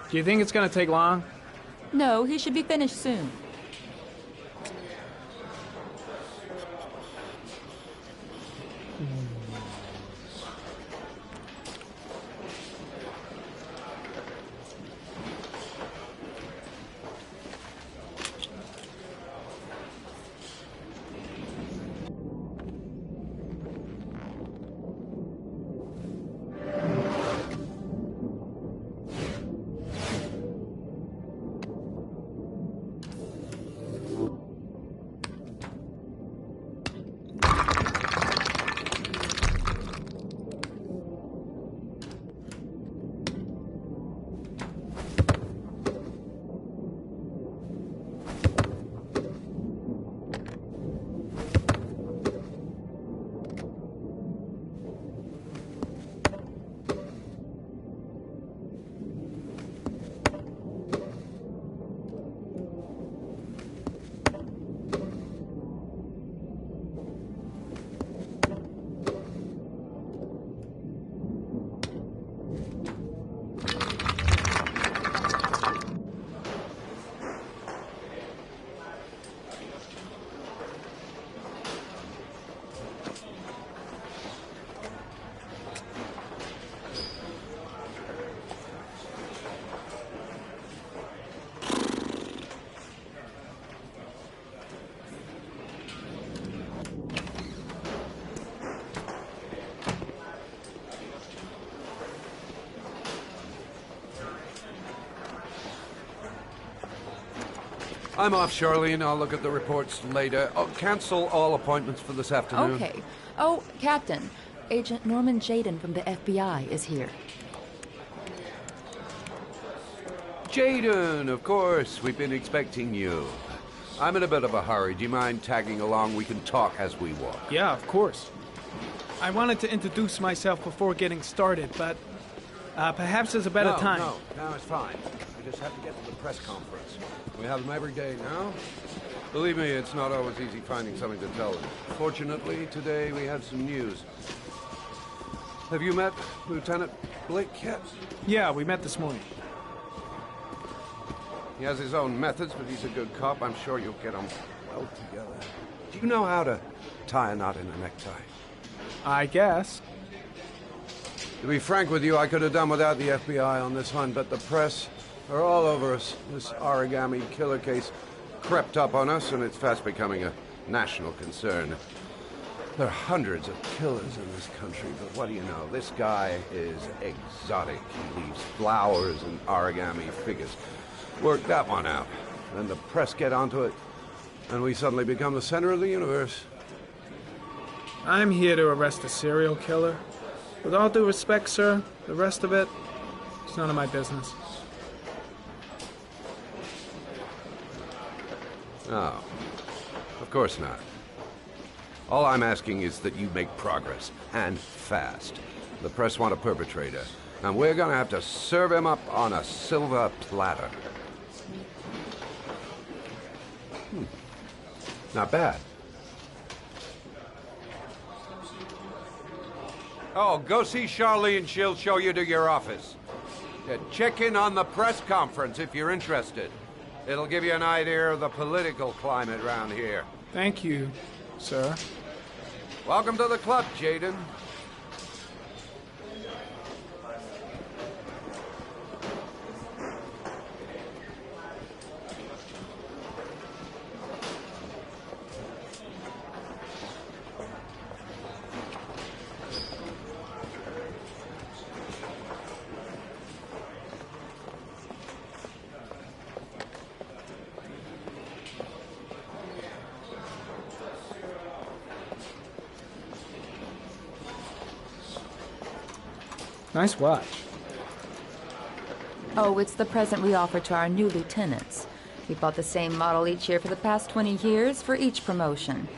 Do you think it's gonna take long? No, he should be finished soon. I'm off, Charlene. I'll look at the reports later. Oh, cancel all appointments for this afternoon. Okay. Oh, Captain, Agent Norman Jaden from the FBI is here. Jaden, of course. We've been expecting you. I'm in a bit of a hurry. Do you mind tagging along? We can talk as we walk. Yeah, of course. I wanted to introduce myself before getting started, but perhaps there's a better time. No, it's fine. We just have to get to the press conference. We have them every day now. Believe me, it's not always easy finding something to tell them. Fortunately, today we have some news. Have you met Lieutenant Blake yet? Yeah, we met this morning. He has his own methods, but he's a good cop. I'm sure you'll get on well together. Do you know how to tie a knot in a necktie? I guess. To be frank with you, I could have done without the FBI on this one, but the press are all over us. This origami killer case crept up on us, and it's fast becoming a national concern. There are hundreds of killers in this country, but what do you know? This guy is exotic. He leaves flowers and origami figures. Work that one out. Then the press get onto it, and we suddenly become the center of the universe. I'm here to arrest a serial killer. With all due respect, sir, the rest of it, it's none of my business. No, of course not. All I'm asking is that you make progress, and fast. The press want a perpetrator, and we're gonna have to serve him up on a silver platter. Not bad. Oh, go see Charlene. She'll show you to your office. Check in on the press conference if you're interested. It'll give you an idea of the political climate around here. Thank you, sir. Welcome to the club, Jaden. Nice watch. Oh, it's the present we offer to our new lieutenants. We bought the same model each year for the past 20 years for each promotion.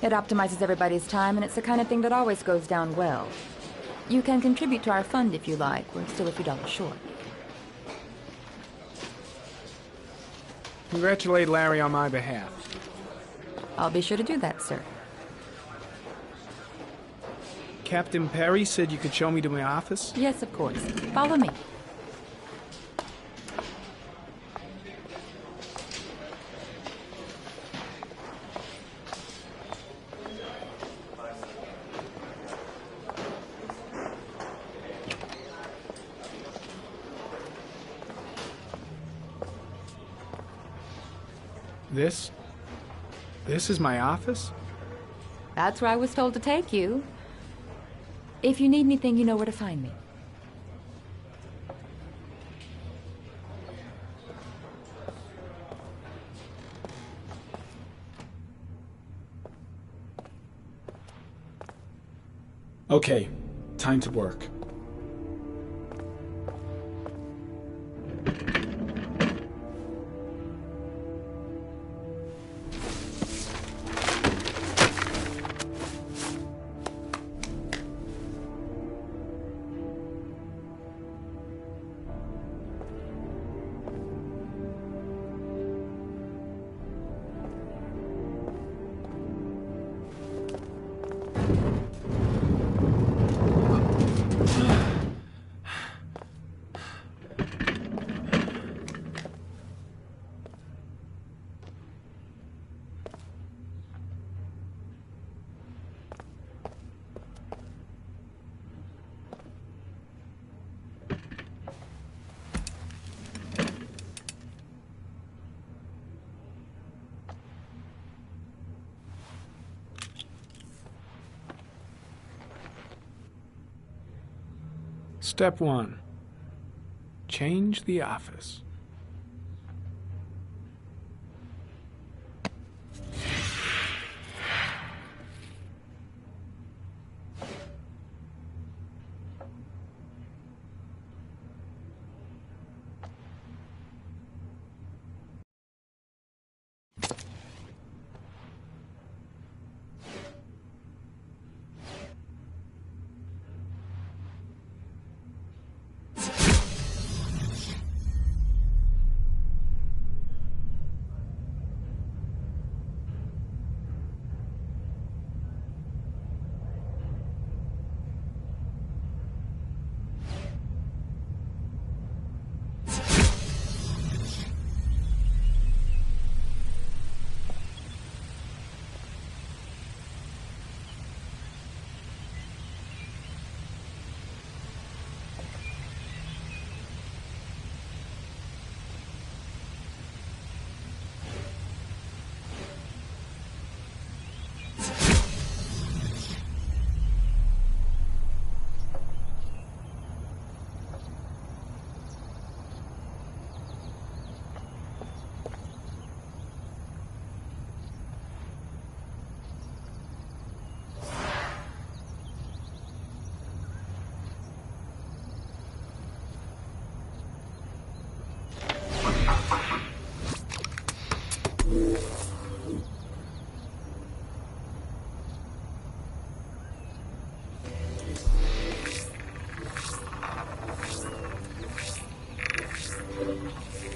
It optimizes everybody's time, and it's the kind of thing that always goes down well. You can contribute to our fund if you like. We're still a few dollars short. Congratulate Larry on my behalf. I'll be sure to do that, sir. Captain Perry said you could show me to my office? Yes, of course. Follow me. This is my office? That's where I was told to take you. If you need anything, you know where to find me. Okay, time to work. Step 1. Change the office.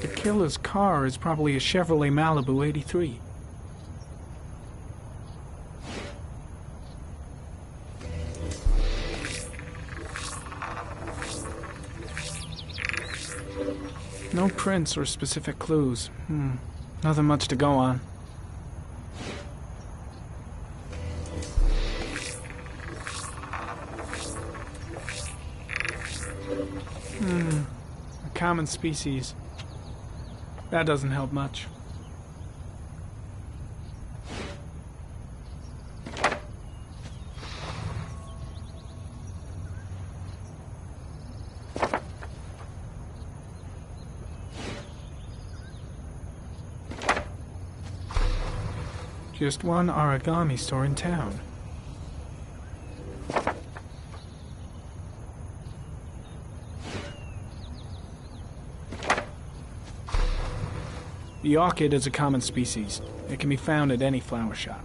The killer's car is probably a Chevrolet Malibu 83. No prints or specific clues. Nothing much to go on. A common species. That doesn't help much. Just one origami store in town. The orchid is a common species. It can be found at any flower shop.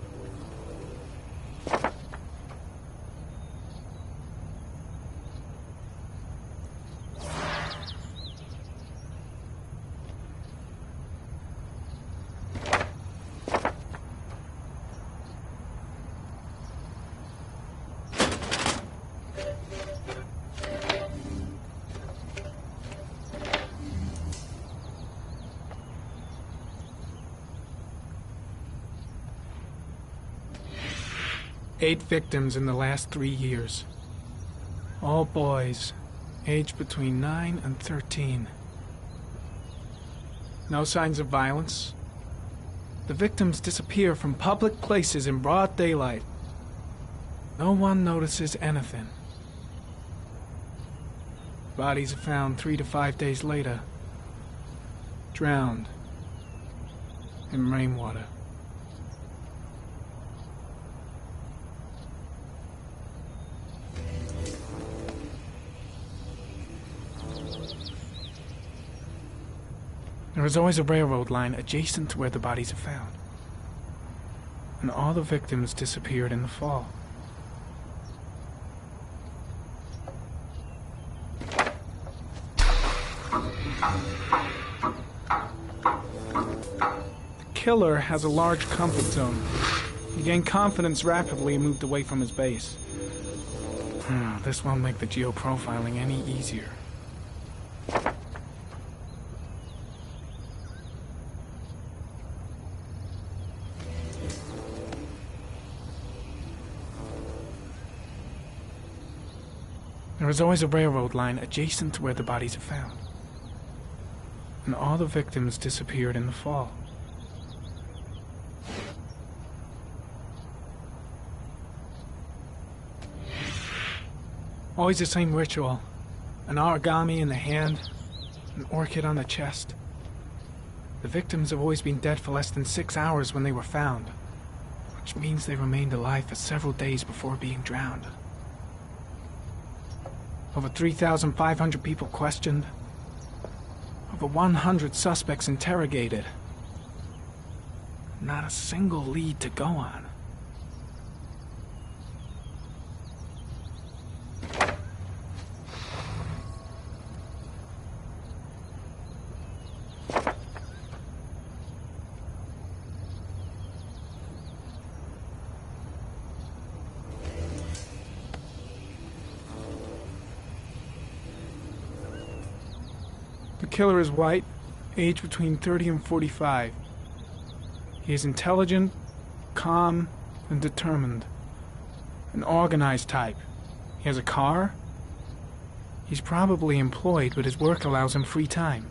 Eight victims in the last 3 years. All boys, aged between 9 and 13. No signs of violence. The victims disappear from public places in broad daylight. No one notices anything. Bodies are found 3 to 5 days later, drowned in rainwater. There is always a railroad line adjacent to where the bodies are found. And all the victims disappeared in the fall. The killer has a large comfort zone. He gained confidence rapidly and moved away from his base. This won't make the geoprofiling any easier. There is always a railroad line adjacent to where the bodies are found. And all the victims disappeared in the fall. Always the same ritual. An origami in the hand, an orchid on the chest. The victims have always been dead for less than 6 hours when they were found, which means they remained alive for several days before being drowned. Over 3,500 people questioned. Over 100 suspects interrogated. Not a single lead to go on. The killer is white, aged between 30 and 45. He is intelligent, calm, and determined. An organized type. He has a car. He's probably employed, but his work allows him free time.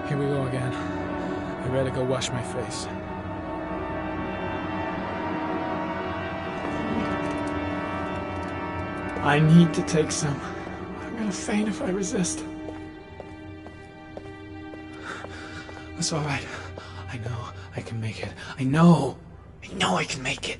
Here we go again. I better go wash my face. I need to take some. I'm gonna faint if I resist. That's all right. I know I can make it. I know I can make it.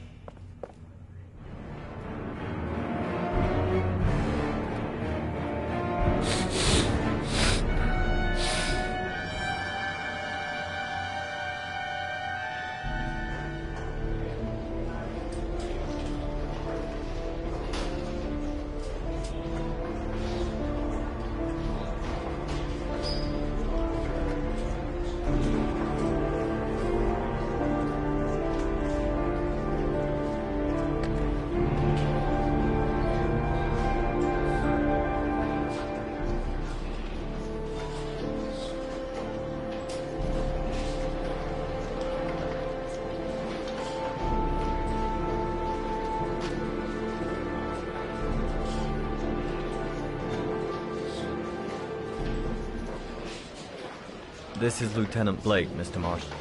This is Lieutenant Blake, Mr. Marshall.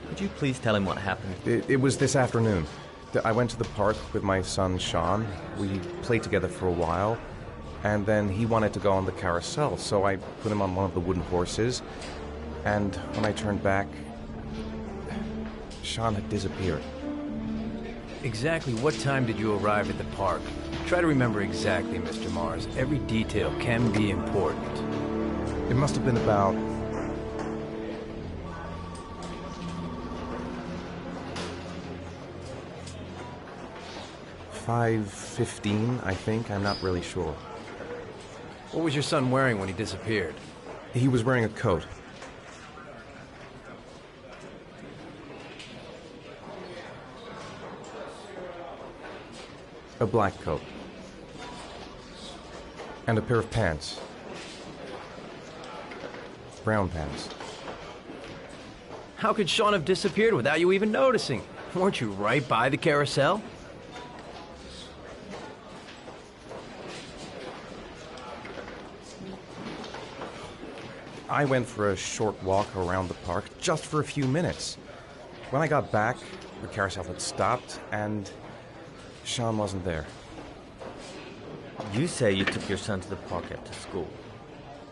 Could you please tell him what happened? It was this afternoon. I went to the park with my son, Sean. We played together for a while, and then he wanted to go on the carousel, so I put him on one of the wooden horses, and when I turned back, Sean had disappeared. Exactly what time did you arrive at the park? Try to remember exactly, Mr. Mars. Every detail can be important. It must have been about... $5:15, I think. I'm not really sure. What was your son wearing when he disappeared? He was wearing a coat. A black coat. And a pair of pants. Brown pants. How could Sean have disappeared without you even noticing? Weren't you right by the carousel? I went for a short walk around the park, just for a few minutes. When I got back, the carousel had stopped, and Sean wasn't there. You say you took your son to the park after school,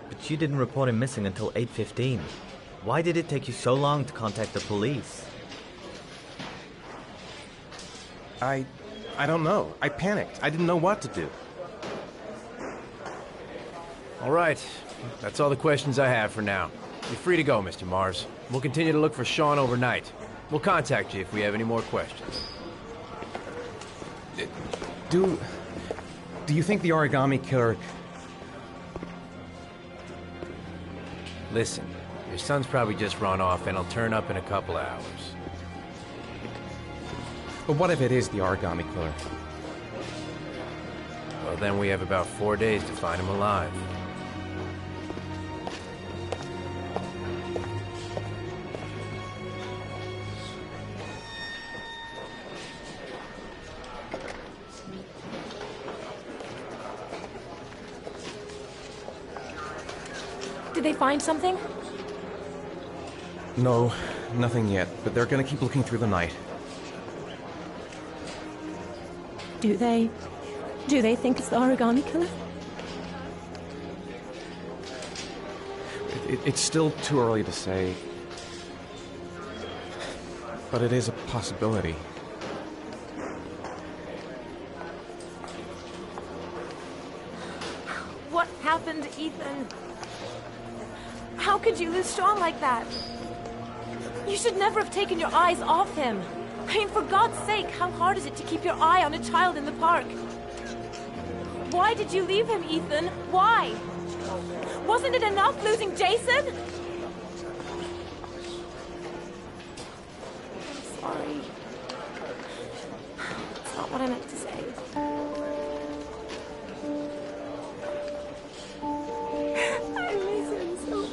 but you didn't report him missing until 8:15. Why did it take you so long to contact the police? I don't know. I panicked. I didn't know what to do. All right. That's all the questions I have for now. You're free to go, Mr. Mars. We'll continue to look for Sean overnight. We'll contact you if we have any more questions. Do you think the origami killer... Listen, your son's probably just run off and he'll turn up in a couple of hours. But what if it is the origami killer? Well, then we have about 4 days to find him alive. Did they find something? No, nothing yet, but they're gonna keep looking through the night. Do they think it's the origami killer? It's still too early to say, but it is a possibility. What happened, Ethan? How could you lose Sean like that? You should never have taken your eyes off him. I mean, for God's sake, how hard is it to keep your eye on a child in the park? Why did you leave him, Ethan? Why? Wasn't it enough losing Jason? I'm sorry. It's not what I meant to say. I miss him so much.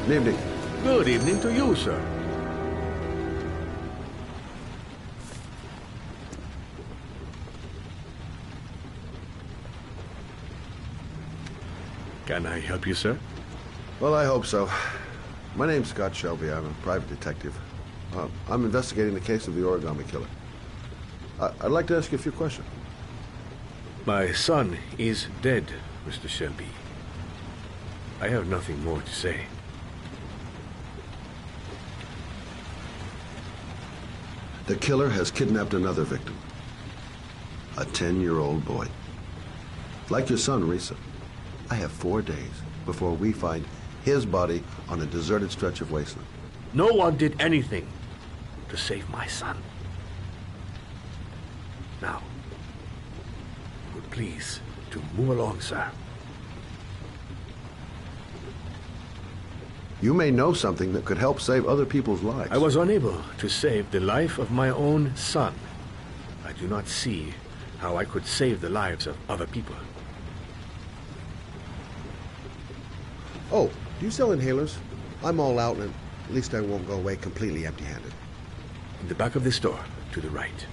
Good evening. Good evening to you, sir. Can I help you, sir? Well, I hope so. My name's Scott Shelby. I'm a private detective. I'm investigating the case of the origami killer. I'd like to ask you a few questions. My son is dead, Mr. Shelby. I have nothing more to say. The killer has kidnapped another victim. A 10-year-old boy. Like your son, Risa. I have 4 days before we find his body on a deserted stretch of wasteland. No one did anything to save my son. Now, please, to move along, sir. You may know something that could help save other people's lives. I was unable to save the life of my own son. I do not see how I could save the lives of other people. Oh, do you sell inhalers? I'm all out, and at least I won't go away completely empty-handed. In the back of the store, to the right.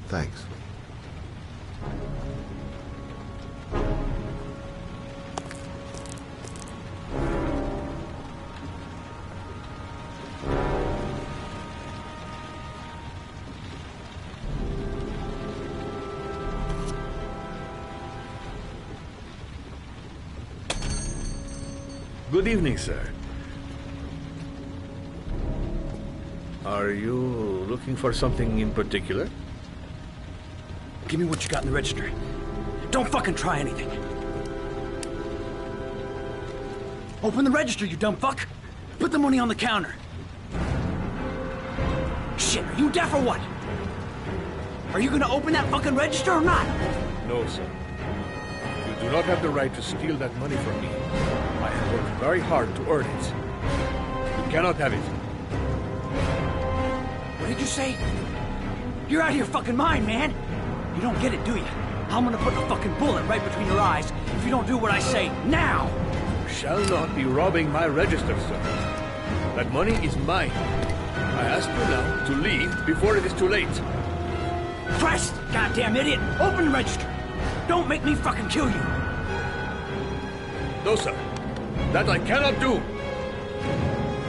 Thanks. Good evening, sir. Are you looking for something in particular? Give me what you got in the register. Don't fucking try anything. Open the register, you dumb fuck. Put the money on the counter. Shit, are you deaf or what? Are you gonna open that fucking register or not? No, sir. You do not have the right to steal that money from me. I have worked very hard to earn it. You cannot have it. What did you say? You're out of your fucking mind, man. You don't get it, do you? I'm gonna put a fucking bullet right between your eyes if you don't do what I say now. You shall not be robbing my register, sir. That money is mine. I ask you now to leave before it is too late. Christ, goddamn idiot! Open the register. Don't make me fucking kill you. No, sir. That I cannot do.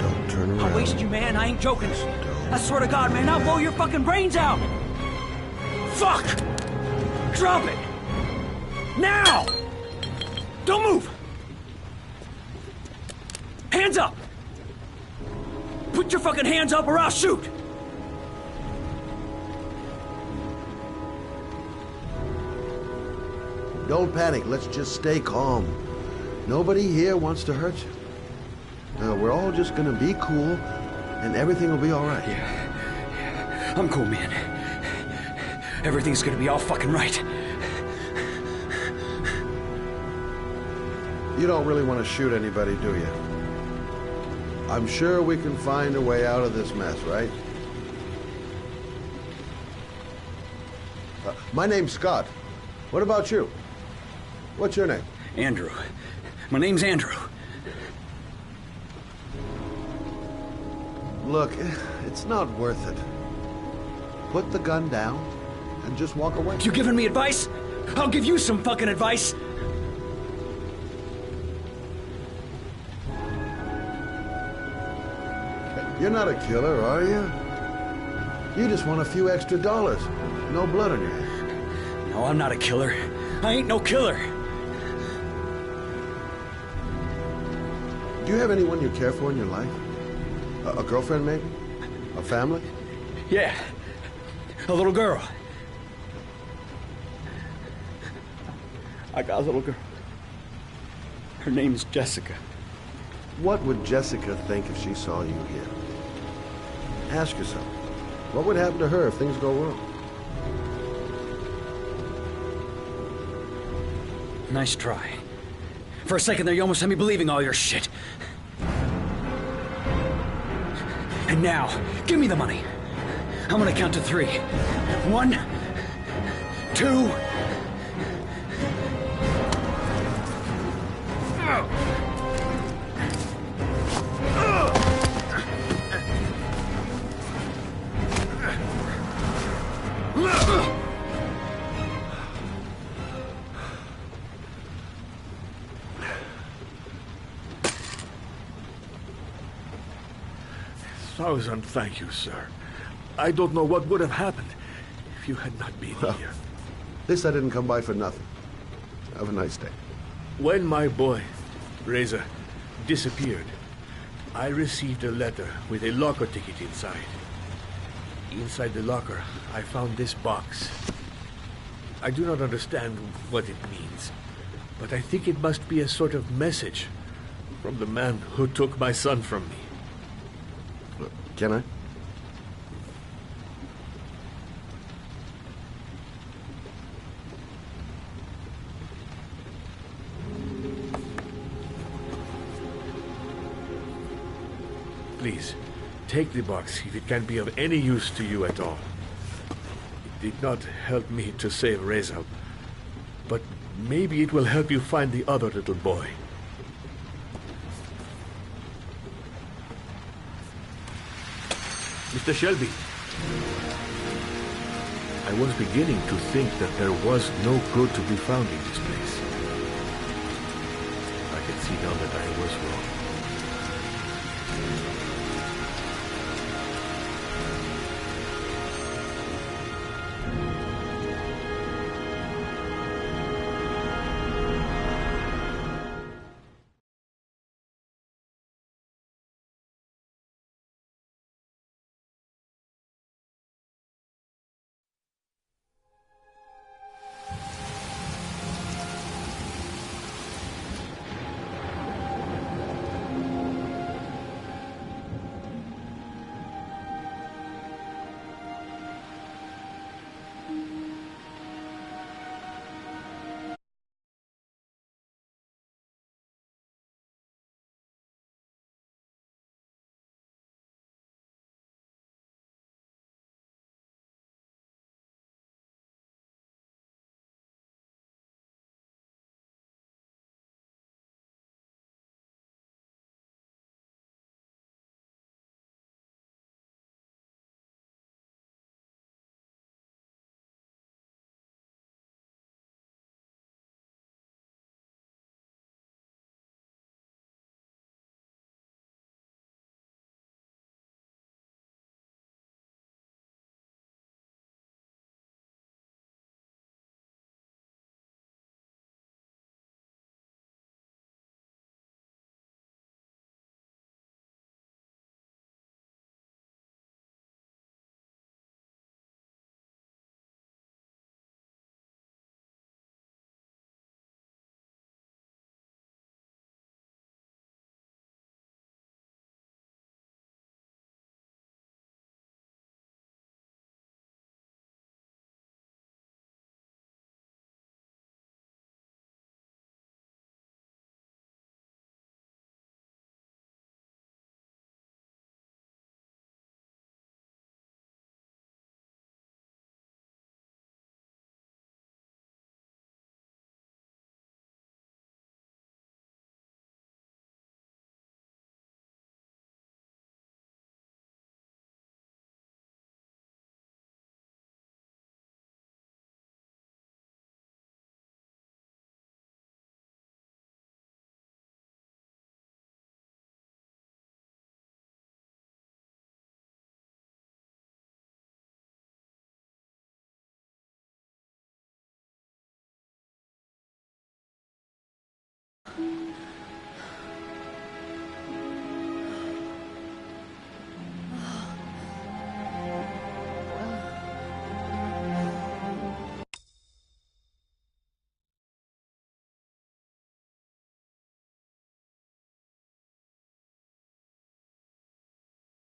Don't turn around. I'll waste you, man. I ain't joking. I swear to God, man, I'll blow your fucking brains out. Fuck! Drop it! Now! Don't move! Hands up! Put your fucking hands up or I'll shoot! Don't panic. Let's just stay calm. Nobody here wants to hurt you. We're all just gonna be cool, and everything will be all right. Yeah. I'm cool, man. Everything's gonna be all fucking right. You don't really want to shoot anybody, do you? I'm sure we can find a way out of this mess, right? My name's Scott. What about you? What's your name? Andrew. My name's Andrew. Look, it's not worth it. Put the gun down and just walk away. You giving me advice? I'll give you some fucking advice. You're not a killer, are you? You just want a few extra dollars. No blood on your hands. No, I'm not a killer. I ain't no killer. Do you have anyone you care for in your life? A girlfriend, maybe? A family? Yeah. A little girl. I got a little girl. Her name's Jessica. What would Jessica think if she saw you here? Ask yourself, what would happen to her if things go wrong? Nice try. For a second there, you almost had me believing all your shit. And now, give me the money. I'm gonna count to 3. 1, 2... Thousand thank you, sir. I don't know what would have happened if you had not been here. At least I didn't come by for nothing. Have a nice day. When my boy, Reza, disappeared, I received a letter with a locker ticket inside. Inside the locker, I found this box. I do not understand what it means, but I think it must be a sort of message from the man who took my son from me. Can I? Please, take the box if it can be of any use to you at all. It did not help me to save Reza, but maybe it will help you find the other little boy. Mr. Shelby, I was beginning to think that there was no good to be found in this place. I can see now that I was wrong.